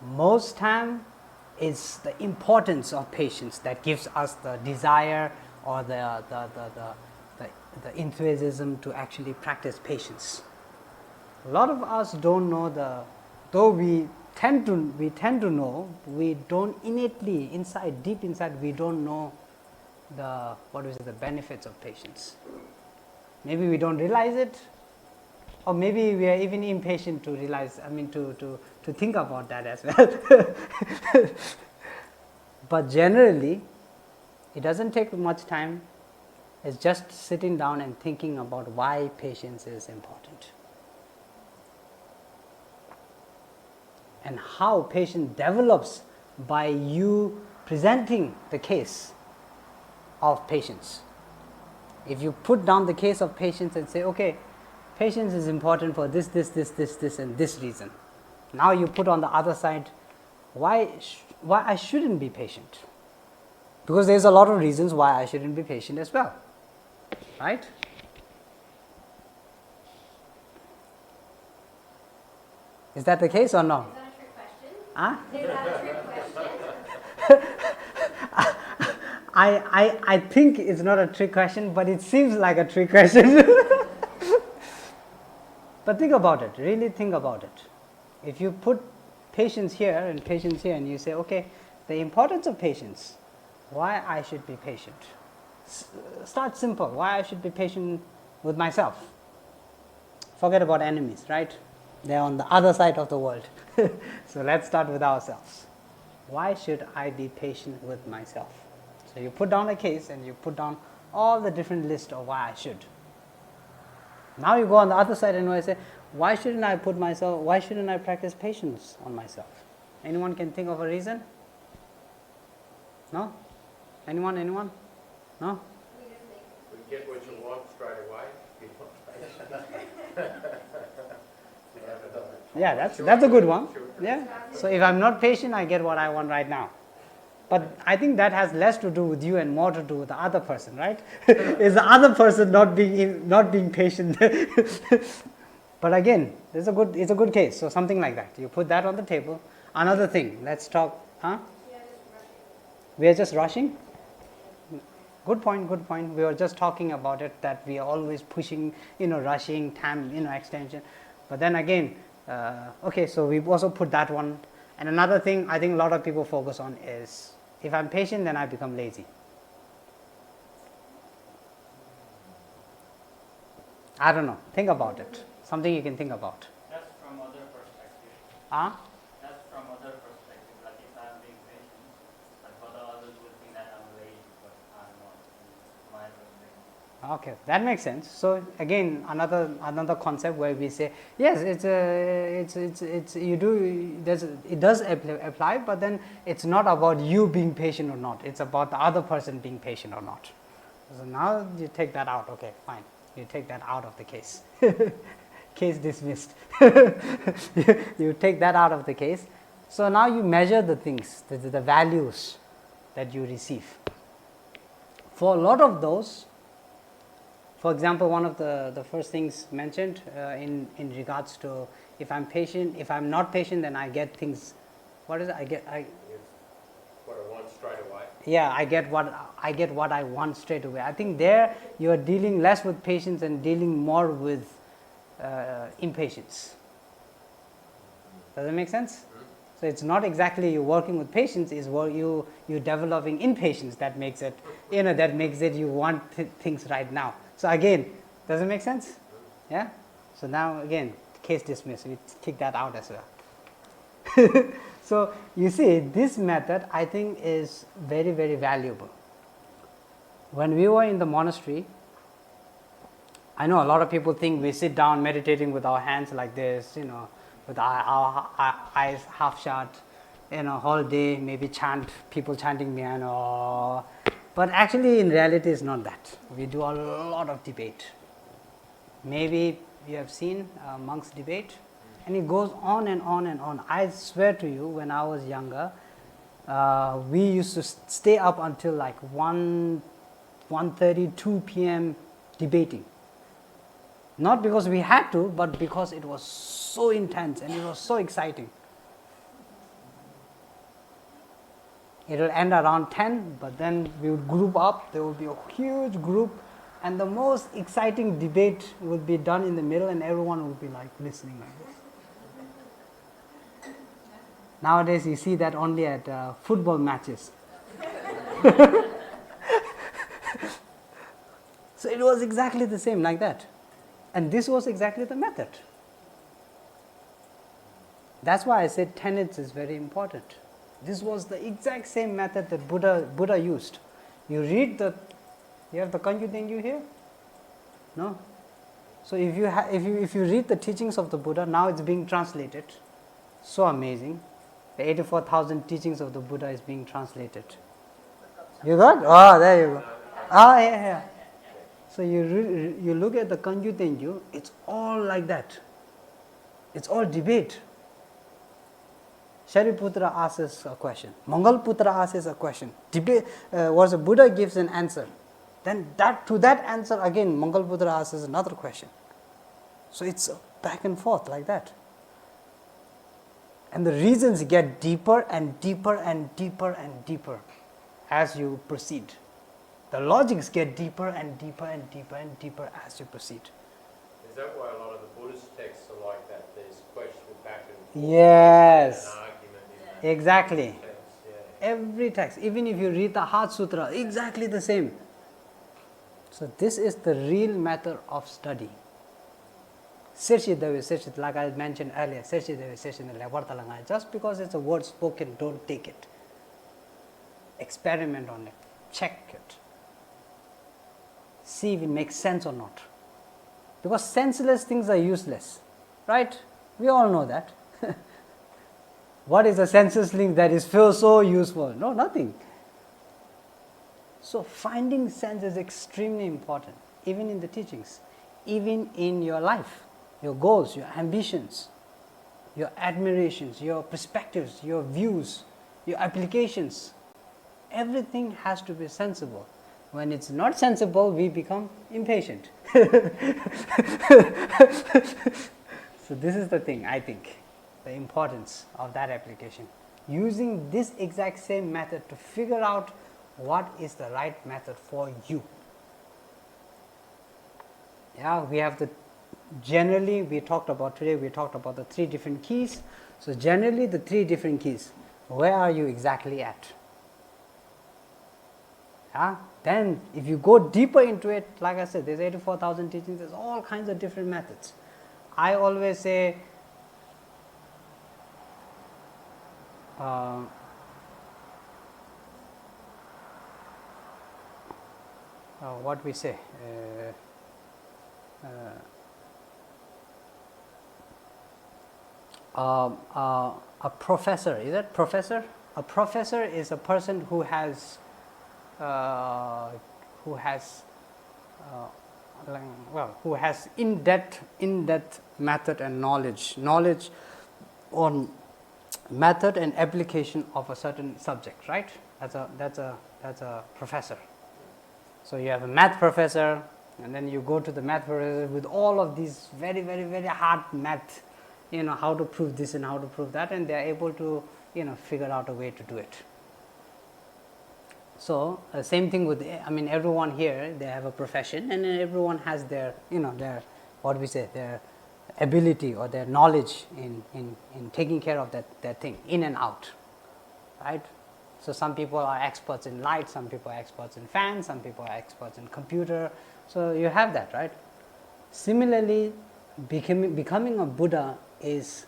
Most time it's the importance of patience that gives us the desire or the enthusiasm to actually practice patience. A lot of us don't know though we tend to know, we don't innately, deep inside, we don't know the benefits of patience. Maybe we don't realize it, or maybe we are even impatient to realize, to think about that as well. But generally, it doesn't take much time. It's just sitting down and thinking about why patience is important, and how patience develops by you presenting the case of patience. If you put down the case of patience and say, okay, patience is important for this and this reason. Now you put on the other side, why I shouldn't be patient. Because there's a lot of reasons why I shouldn't be patient as well. Right? Is that the case or no? Is that a trick question? Huh? Is that a trick question? I think it's not a trick question, but it seems like a trick question. But think about it, really think about it. If you put patience here and you say, okay, the importance of patience, why I should be patient. Start simple, why I should be patient with myself. Forget about enemies, right? They're on the other side of the world. So let's start with ourselves. Why should I be patient with myself? So you put down a case and you put down all the different lists of why I should. Now you go on the other side and I say, why shouldn't I practice patience on myself? Anyone can think of a reason? No? Anyone? No? We get what you want straight away. Yeah, that's a good one. Yeah. So if I'm not patient, I get what I want right now. But I think that has less to do with you and more to do with the other person, right? Is the other person not being patient? But again, it's a good case. So something like that. You put that on the table. Another thing. Let's talk. Huh? We are just rushing. Good point. We were just talking about it, that we are always pushing, rushing, time, extension. But then again, okay, so we've also put that one. And another thing I think a lot of people focus on is, if I'm patient, then I become lazy. I don't know. Think about it. Something you can think about. That's from other perspective. Huh? That's from other perspective. Like if I'm being patient, but for the others will think that I'm lazy, but I'm not. It's my perspective. Okay, that makes sense. So again, another concept where we say, yes, it does apply, but then it's not about you being patient or not. It's about the other person being patient or not. So now you take that out. Okay, fine. You take that out of the case. Case dismissed. You take that out of the case. So now you measure the things, the values that you receive. For a lot of those, for example, one of the first things mentioned in regards to, if I'm patient, if I'm not patient, then I get things. What is it? I get what I want straight away. Yeah, I get what I want straight away. I think there you are dealing less with patience and dealing more with impatience. Does that make sense? So it's not exactly you working with patience, is what you developing impatience that makes it, you want things right now. So again, does it make sense? Yeah. So now again, case dismissed. We kick that out as well. So you see, this method I think is very, very valuable. When we were in the monastery, I know a lot of people think we sit down meditating with our hands like this, with our eyes half shut, whole day, maybe people chanting piano. But actually in reality it's not that. We do a lot of debate. Maybe you have seen monks debate, and it goes on and on and on. I swear to you, when I was younger, we used to stay up until like 1:30, 2 p.m. debating. Not because we had to, but because it was so intense and it was so exciting. It will end around 10, but then we would group up. There would be a huge group, and the most exciting debate would be done in the middle, and everyone would be like listening like this. Nowadays, you see that only at football matches. So it was exactly the same like that. And this was exactly the method. That's why I said tenets is very important. This was the exact same method that Buddha used. You read you have the Kanyu Dengyu here? No? So if you read the teachings of the Buddha, now it's being translated. So amazing. The 84,000 teachings of the Buddha is being translated. You got? Oh, there you go. Ah, yeah. So you look at the Kanyu Dengyu, it's all like that. It's all debate. Shariputra asks a question. Mangalputra asks a question. Debate. Was a Buddha gives an answer. Then to that answer again, Mangalputra asks another question. So it's back and forth like that. And the reasons get deeper and deeper and deeper and deeper as you proceed. The logics get deeper and deeper and deeper and deeper as you proceed. Is that why a lot of the Buddhist texts are like that? There's question back and forth. Yes. An argument in that Exactly. text, yeah. Every text, even if you read the Heart Sutra, exactly the same. So this is the real method of study. Like I mentioned earlier, just because it's a word spoken, don't take it. Experiment on it. Check it. See if it makes sense or not. Because senseless things are useless. Right? We all know that. What is a senseless thing that is feels so useful? No, nothing. So finding sense is extremely important, even in the teachings, even in your life, your goals, your ambitions, your admirations, your perspectives, your views, your applications. Everything has to be sensible. When it's not sensible, we become impatient. So this is the thing, I think, the importance of that application. Using this exact same method to figure out what is the right method for you. Yeah, we have the, generally we talked about today, we talked about the 3 different keys. So generally the 3 different keys, where are you exactly at? Yeah? Then if you go deeper into it, like I said, there's 84,000 teachings, there's all kinds of different methods. I always say, what we say, a professor, is it professor? A professor is a person who has in-depth method and knowledge on method and application of a certain subject, right? That's a professor. So you have a math professor, and then you go to the math professor with all of these very, very, very hard math, how to prove this and how to prove that, and they are able to, figure out a way to do it. So same thing with, everyone here, they have a profession, and everyone has their, their, what we say, their ability or their knowledge in taking care of that thing, in and out, right? So some people are experts in light, some people are experts in fans, some people are experts in computer. So you have that, right? Similarly, becoming a Buddha is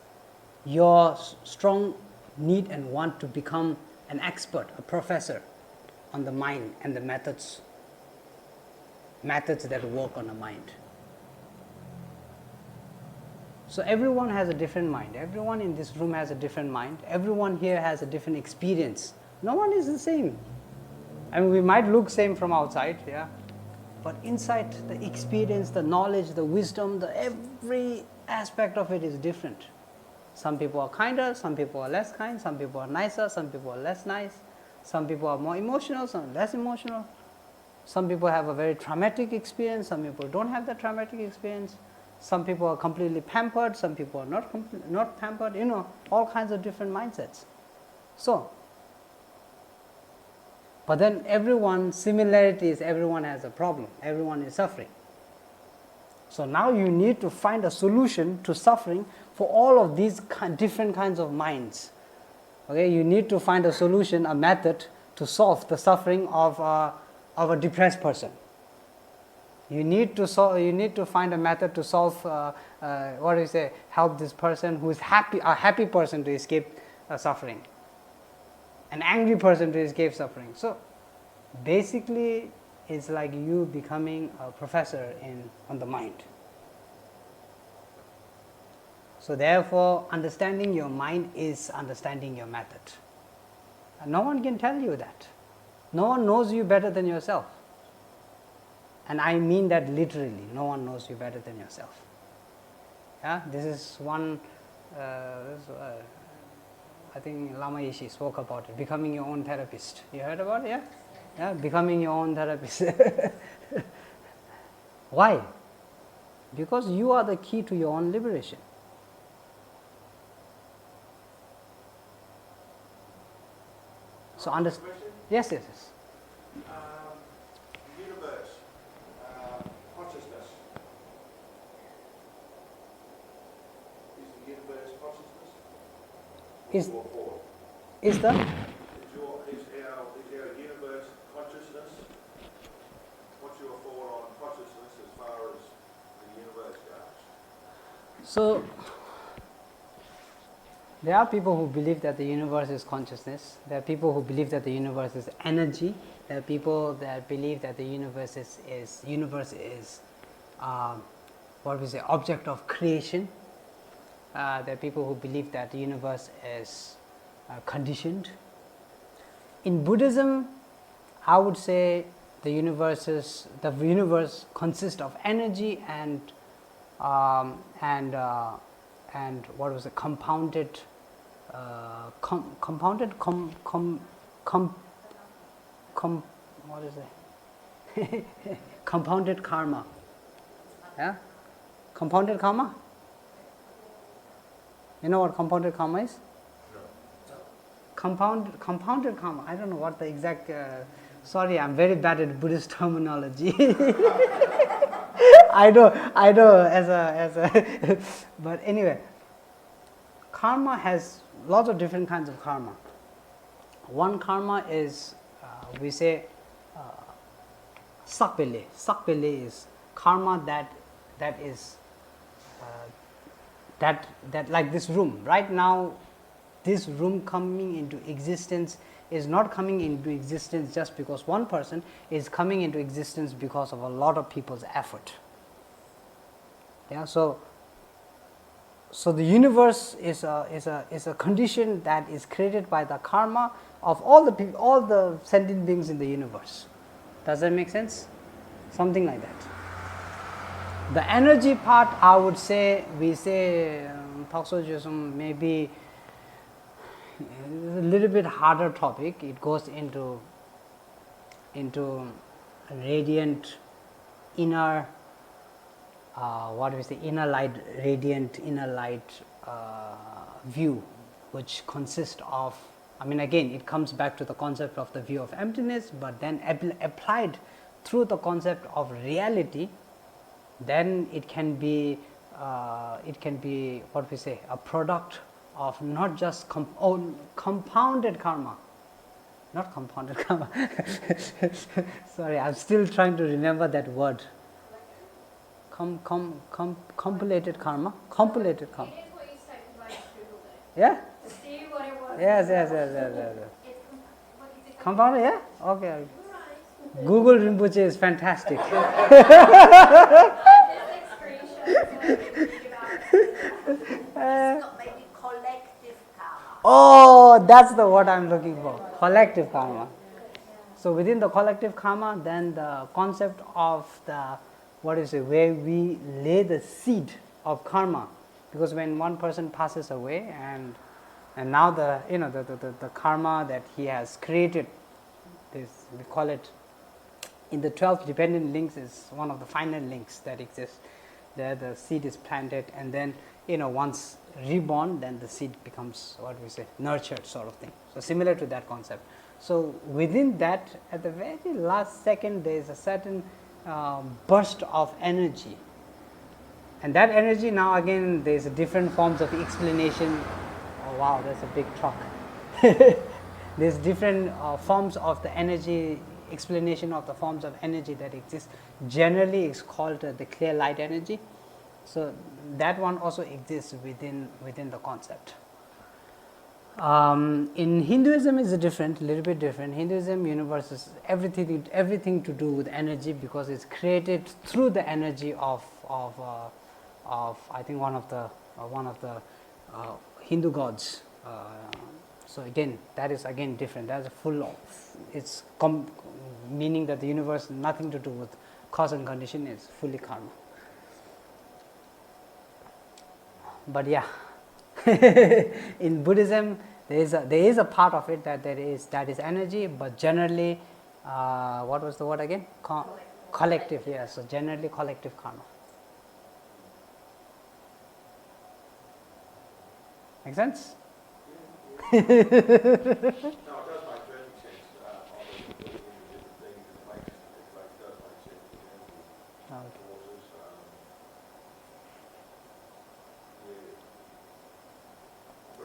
your strong need and want to become an expert, a professor on the mind and the methods that work on the mind. So everyone has a different mind. Everyone in this room has a different mind. Everyone here has a different experience. No one is the same. We might look same from outside, yeah, but inside the experience, the knowledge, the wisdom, every aspect of it is different. Some people are kinder, some people are less kind, some people are nicer, some people are less nice, some people are more emotional, some less emotional. Some people have a very traumatic experience, some people don't have that traumatic experience. Some people are completely pampered, some people are not pampered, all kinds of different mindsets. So, but then similarity is everyone has a problem, everyone is suffering. So now you need to find a solution to suffering for all of these different kinds of minds. Okay, you need to find a solution, a method to solve the suffering of a depressed person. You need to find a method to solve, help this person who is a happy person to escape suffering, an angry person to escape suffering. So basically, it's like you becoming a professor on the mind. So therefore, understanding your mind is understanding your method. And no one can tell you that. No one knows you better than yourself. And I mean that literally, no one knows you better than yourself. Yeah, this is one, I think Lama Yeshe spoke about it, becoming your own therapist. You heard about it, yeah? Yeah, becoming your own therapist. Why? Because you are the key to your own liberation. So understand? Yes. Is Or for? is the Is our universe consciousness? What's your thought on consciousness as far as the universe goes? so there are people who believe that the universe is consciousness. There are people who believe that the universe is energy. There are people that believe that the universe is what we say, object of creation. There are people who believe that the universe is conditioned. In Buddhism, I would say the universe consists of energy and what was it, compounded what is it? Compounded karma. Yeah, compounded karma. You know what compounded karma is? Compounded karma. I don't know what the exact. Sorry, I'm very bad at Buddhist terminology. I know. As a. But anyway, karma has lots of different kinds of karma. One karma is we say sakpele. Sakpele is karma that is that like this room right now. This room coming into existence is not coming into existence just because one person is coming into existence because of a lot of people's effort. Yeah, so the universe is a condition that is created by the karma of all the sentient beings in the universe. Does that make sense? Something like that. The energy part, I would say, we say maybe a little bit harder topic. It goes into radiant inner what do we say, inner light, radiant inner light view, which consists of, I mean, again it comes back to the concept of the view of emptiness, but then applied through the concept of reality, then it can be what we say, a product of not just compounded karma, not compounded karma. Sorry, I'm still trying to remember that word. Compilated karma. Compilated karma. It is what you said because I just googled it. Yeah. To see what it was. Yes. It's what is it? Compounded. Yeah. Okay. Right. Google Rinpoche is fantastic. Just like screenshots and read about it. It's not maybe collective karma. Oh, that's the word I'm looking for. Collective karma. So within the collective karma, then the concept of the, what is it, where we lay the seed of karma, because when one person passes away and now the karma that he has created, this we call it in the 12 dependent links, is one of the final links that exists. There the seed is planted, and then once reborn, then the seed becomes, what we say, nurtured sort of thing. So similar to that concept. So within that, at the very last second, there is a certain burst of energy, and that energy, now again there is different forms of explanation. Oh wow, that's a big truck. There's different forms of the energy, explanation of the forms of energy that exist. Generally it's called the clear light energy. So that one also exists within the concept. In Hinduism is a little bit different. Hinduism, universe is everything to do with energy, because it's created through the energy of I think one of the Hindu gods. So again, that is again different. That's a full of, it's meaning that the universe nothing to do with cause and condition, is fully karma. But yeah, in Buddhism there is a part of it that is energy, but generally what was the word again? Collective. Yeah, so generally collective karma. Make sense? No, it does make perfect sense on the different things that makes it does make sense. Okay. Causes,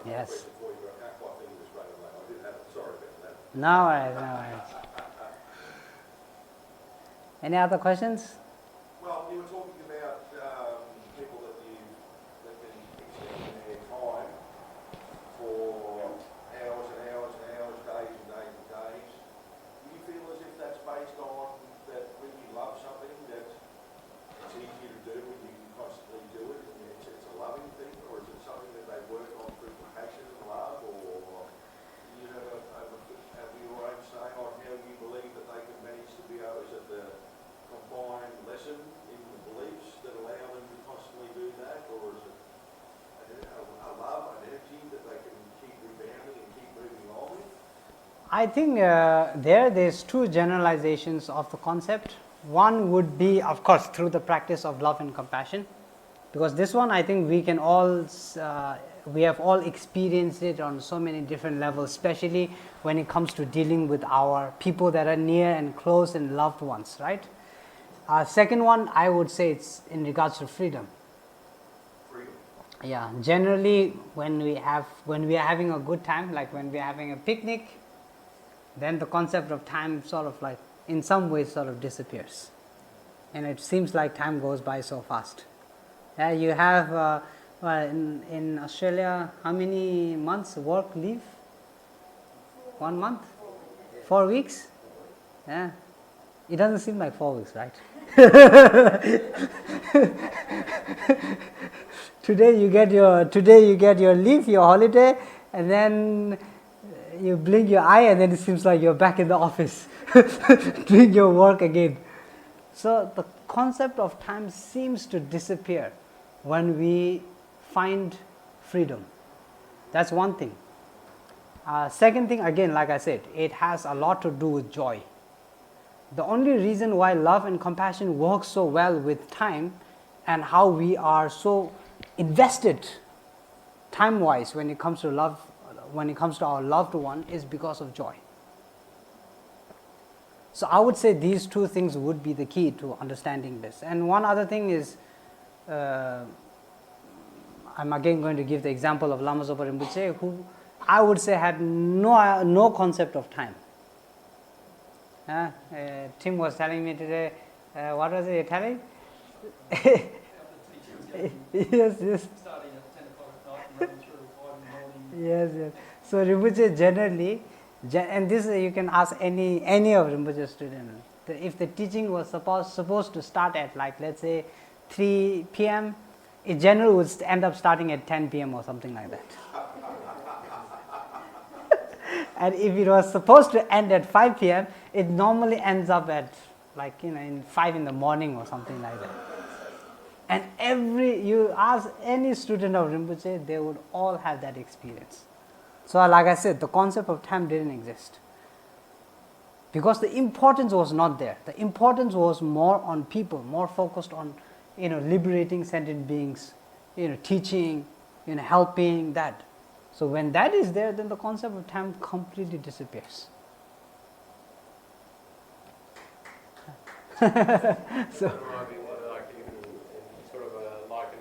Yes. question for you, No worries, no worries. Any other questions? Well, you were talking about people that can extend their time for hours and hours and hours, days and days and days. Do you feel as if that's based on that when you love something that it's easier to do when you can constantly do it and it's a loving thing, or is it something that they work on through compassion and love, or you have your own say on how you believe that they can manage to be able, is it the combined lesson in the beliefs that allow them to constantly do that, or is it a love, an energy that they can keep rebounding and keep moving on with? I think there's two generalizations of the concept. One would be, of course, through the practice of love and compassion, because this one I think we can all, we have all experienced it on so many different levels, especially when it comes to dealing with our people that are near and close and loved ones, right? Second one, I would say it's in regards to freedom. Freedom. Yeah, generally when we are having a good time, like when we are having a picnic, then the concept of time sort of like in some ways sort of disappears, and it seems like time goes by so fast. Yeah, you have in Australia, how many months work leave? 1 month? 4 weeks? Yeah, it doesn't seem like 4 weeks, right? Today you get your leave, your holiday, and then you blink your eye and then it seems like you're back in the office doing your work again. So the concept of time seems to disappear when we find freedom. That's one thing. Second thing, again, like I said, it has a lot to do with joy. The only reason why love and compassion work so well with time and how we are so invested time-wise when it comes to love, when it comes to our loved one, is because of joy. So I would say these two things would be the key to understanding this. And one other thing is, I'm again going to give the example of Lama Zopa Rinpoche, who I would say had no concept of time. Tim was telling me today, what was he telling? Yes. Starting at 10 o'clock at night and running through 5 in the morning. Yes. So Rinpoche generally, and this you can ask any of Rinpoche students, if the teaching was supposed to start at, like, let's say 3 p.m., it generally would end up starting at 10 p.m. or something like that. And if it was supposed to end at 5 p.m., it normally ends up at, like, in 5 in the morning or something like that. And you ask any student of Rinpoche, they would all have that experience. So like I said, the concept of time didn't exist, because the importance was not there. The importance was more on people, more focused on, liberating sentient beings, teaching, helping, that. So when that is there, then the concept of time completely disappears. So Might be like sort of like an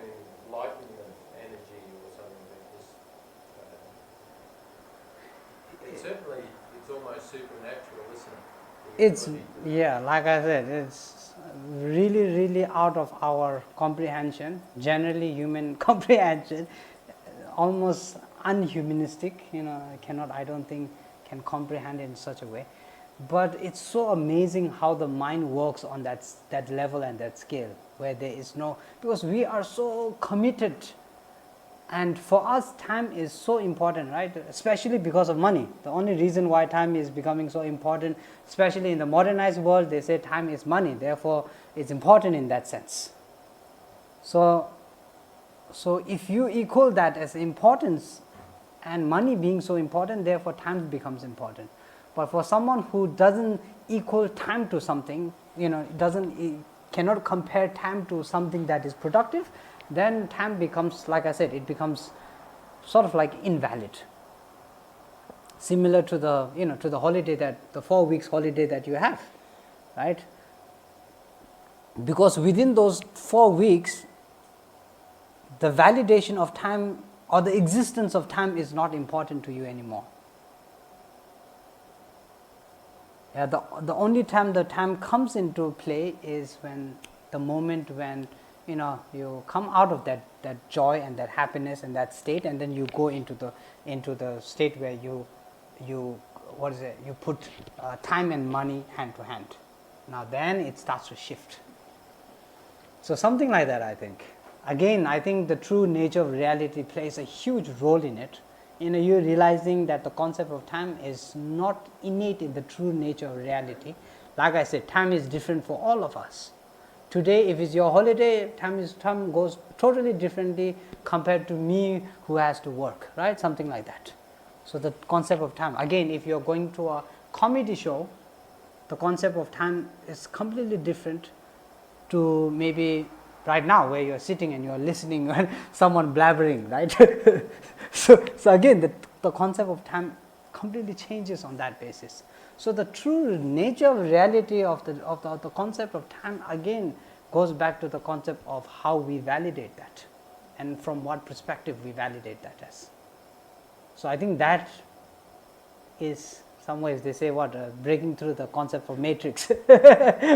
enlightenment energy or something that just. Certainly, it's almost supernatural, isn't it? it's, yeah, like I said, it's really, really out of our comprehension, generally human comprehension, almost unhumanistic, I don't think can comprehend in such a way. But it's so amazing how the mind works on that level and that scale, where there is no, because we are so committed, and for us time is so important, right? Especially because of money. The only reason why time is becoming so important, especially in the modernized world, they say time is money, therefore it's important in that sense. So if you equal that as importance, and money being so important, therefore time becomes important. But for someone who doesn't equal time to something, cannot compare time to something that is productive, then time becomes, like I said, it becomes sort of like invalid. Similar to the holiday, the 4 weeks holiday that you have, right? Because within those 4 weeks, the validation of time or the existence of time is not important to you anymore. Yeah, the only time the time comes into play is when the moment when you come out of that joy and that happiness and that state, and then you go into the state where you what is it? You put time and money hand to hand. Now then it starts to shift. So something like that, I think. Again, I think the true nature of reality plays a huge role in it. You're realizing that the concept of time is not innate in the true nature of reality. Like I said, time is different for all of us. Today, if it's your holiday, time goes totally differently compared to me who has to work, right? Something like that. So the concept of time, again, if you're going to a comedy show, the concept of time is completely different to maybe right now where you're sitting and you're listening when someone blabbering, right? so again, the concept of time completely changes on that basis. So the true nature of reality of the concept of time again goes back to the concept of how we validate that and from what perspective we validate that as. So I think that is, some ways they say what, breaking through the concept of matrix,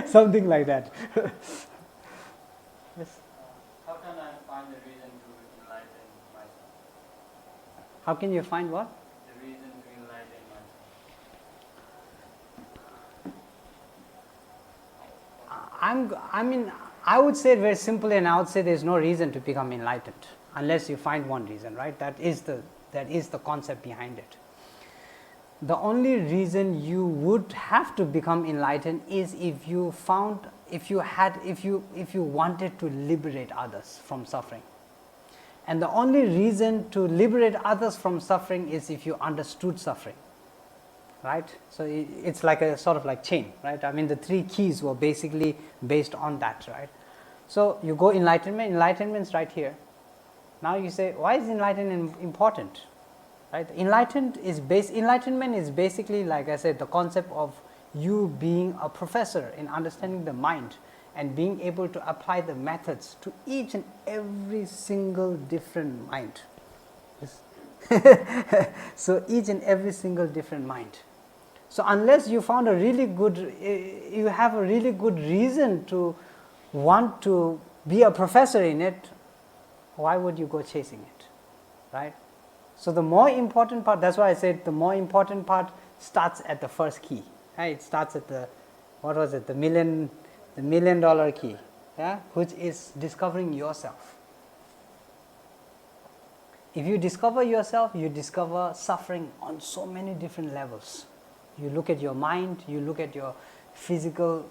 something like that. Yes. How can I find the reason to enlighten myself? How can you find what? The reason to enlighten myself. I would say it very simply, and I would say there is no reason to become enlightened unless you find one reason, right? That is the concept behind it. The only reason you would have to become enlightened is if you wanted to liberate others from suffering. And the only reason to liberate others from suffering is if you understood suffering, right? So it's like a sort of like chain, right? I mean, the 3 keys were basically based on that, right? So you go enlightenment's right here. Now you say, why is enlightenment important? Right? Enlightenment is basically, like I said, the concept of you being a professor in understanding the mind and being able to apply the methods to each and every single different mind. So each and every single different mind. So unless you found you have a really good reason to want to be a professor in it, why would you go chasing it, right? So the more important part, that's why I said the more important part starts at the first key. Right? It starts at the $1 million key, yeah, which is discovering yourself. If you discover yourself, you discover suffering on so many different levels. You look at your mind, you look at your physical,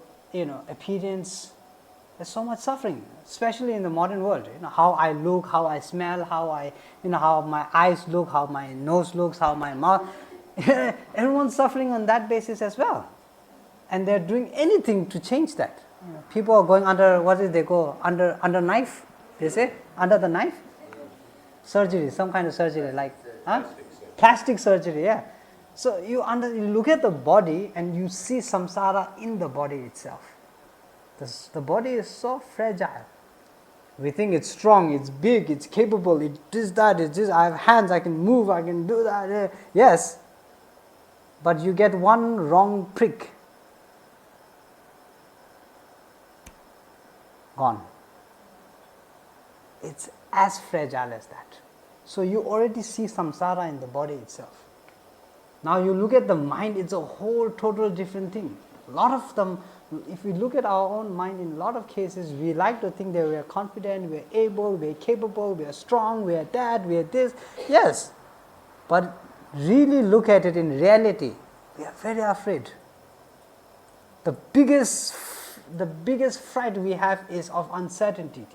appearance. There's so much suffering, especially in the modern world. How I look, how I smell, how my eyes look, how my nose looks, how my mouth. Everyone's suffering on that basis as well, and they're doing anything to change that. People are going under under knife. They say under the knife, surgery, some kind of surgery, like plastic surgery. Yeah. So you look at the body and you see samsara in the body itself. The body is so fragile. We think it's strong, it's big, it's capable, it's this, I have hands, I can move, I can do that. Yes, but you get one wrong prick, gone. It's as fragile as that. So you already see samsara in the body itself. Now you look at the mind, it's a whole total different thing. A lot of them, if we look at our own mind, in a lot of cases, we like to think that we are confident, we are able, we are capable, we are strong, we are that, we are this. Yes, but really look at it in reality, we are very afraid. The biggest fright we have is of uncertainty.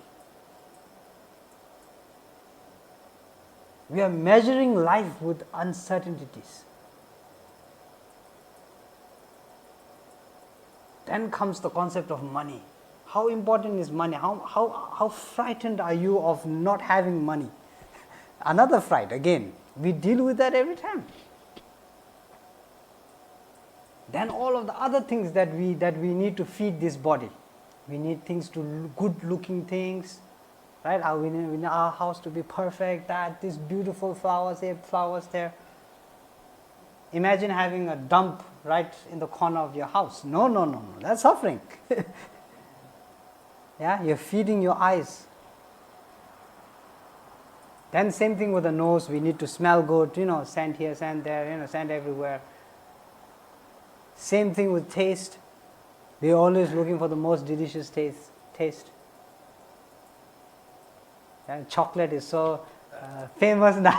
We are measuring life with uncertainties. Then comes the concept of money. How important is money? How frightened are you of not having money? Another fright again. We deal with that every time. Then all of the other things that we need to feed this body. We need things good looking things, right? We need our house to be perfect, these beautiful flowers here, flowers there. Imagine having a dump right in the corner of your house. No, no, no, no, that's suffering. Yeah, you're feeding your eyes. Then same thing with the nose, we need to smell good, scent here, scent there, scent everywhere. Same thing with taste. We're always looking for the most delicious taste. And chocolate is so famous now,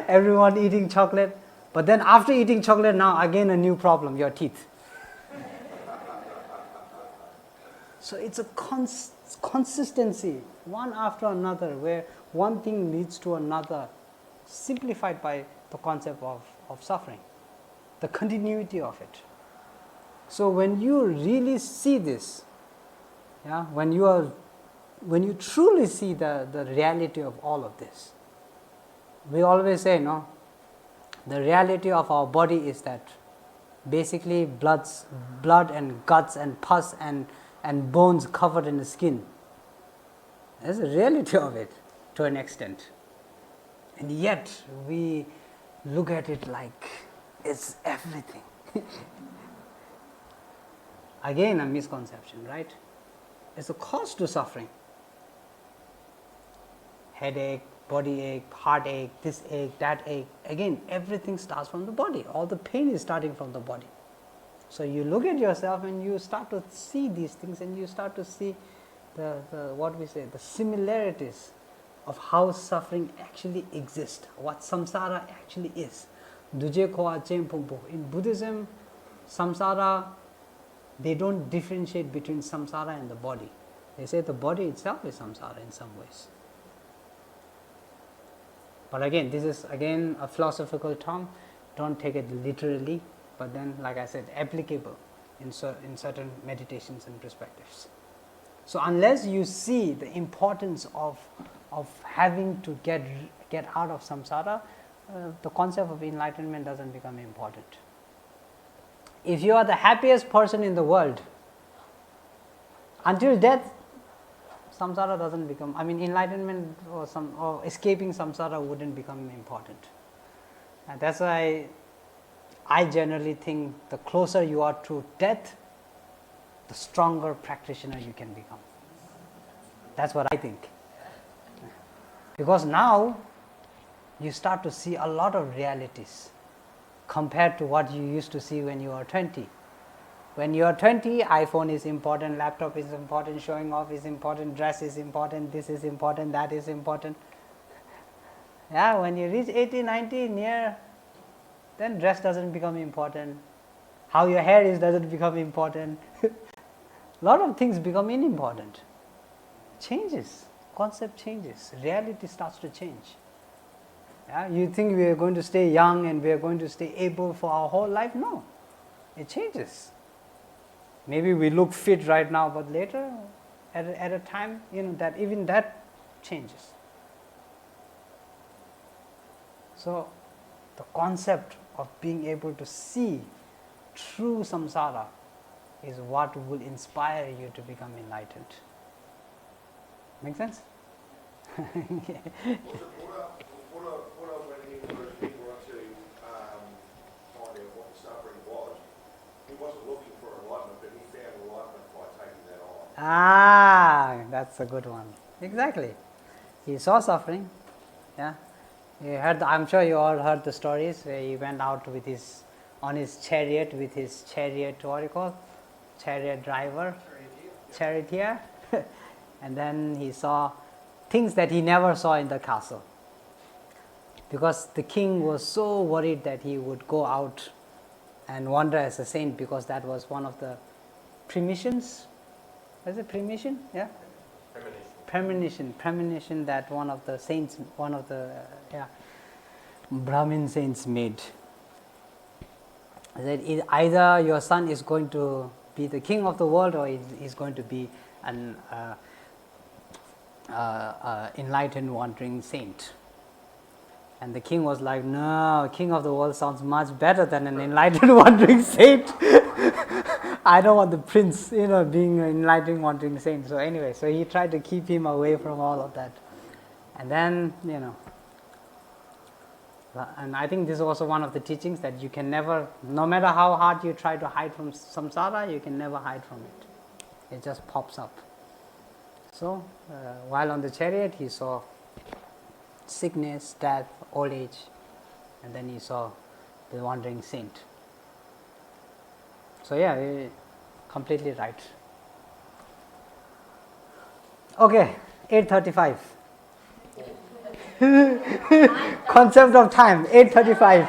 everyone eating chocolate. But then after eating chocolate, now again a new problem, your teeth. So it's a consistency, one after another, where one thing leads to another, simplified by the concept of suffering, the continuity of it. So when you really see this, when you truly see the reality of all of this, we always say, the reality of our body is that basically blood and guts and pus and bones covered in the skin. That's the reality of it to an extent. And yet we look at it like it's everything. Again, a misconception, right? It's a cause to suffering. Headache, body ache, heartache, this ache, that ache. Again, everything starts from the body. All the pain is starting from the body. So you look at yourself and you start to see these things, and you start to see the similarities of how suffering actually exists, what samsara actually is. In Buddhism, samsara, they don't differentiate between samsara and the body. They say the body itself is samsara in some ways. But again, this is again a philosophical term. Don't take it literally, but then, like I said, applicable in certain meditations and perspectives. So unless you see the importance of having to get out of samsara, the concept of enlightenment doesn't become important. If you are the happiest person in the world, until death, samsara doesn't become, enlightenment or escaping samsara wouldn't become important. And that's why I generally think the closer you are to death, the stronger practitioner you can become. That's what I think. Because now you start to see a lot of realities compared to what you used to see when you were 20. When you are 20, iPhone is important, laptop is important, showing off is important, dress is important, this is important, that is important. Yeah, when you reach 80, 90, then dress doesn't become important. How your hair is doesn't become important. A lot of things become unimportant. Changes, concept changes, reality starts to change. Yeah, you think we are going to stay young and we are going to stay able for our whole life? No, it changes. Maybe we look fit right now, but later, at a time, that even that changes. So, the concept of being able to see true samsara is what will inspire you to become enlightened. Make sense? Was it Buddha when he wanted to find out what the suffering was, he wasn't looking for enlightenment, but he found enlightenment by taking that on. That's a good one. Exactly. He saw suffering. Yeah. You heard. I'm sure you all heard the stories where he went out on his chariot with his chariot, what do you call? Chariot driver, charioteer, and then he saw things that he never saw in the castle. Because the king was so worried that he would go out and wander as a saint, because that was one of the premonitions. Was it premonition? Yeah. Premonition that one of the saints, Brahmin saints made. That either your son is going to be the king of the world, or he's going to be an enlightened wandering saint. And the king was like, no, king of the world sounds much better than an enlightened wandering saint. I don't want the prince, being an enlightened wandering saint. So anyway, so he tried to keep him away from all of that. And then, And I think this is also one of the teachings that you can never, no matter how hard you try to hide from samsara, you can never hide from it. It just pops up. So, while on the chariot, he saw sickness, death, old age, and then he saw the wandering saint. So, yeah, completely right. Okay, 8:35. Concept of time, 8:35.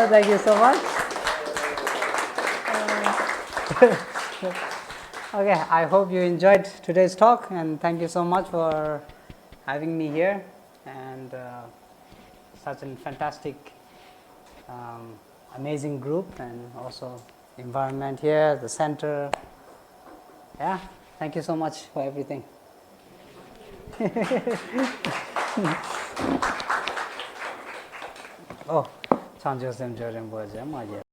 Thank you so much. Okay, I hope you enjoyed today's talk, and thank you so much for having me here, and such a fantastic, amazing group, and also environment here, the center. Yeah, thank you so much for everything. Oh, Chanjo Sem Jorim Bojem.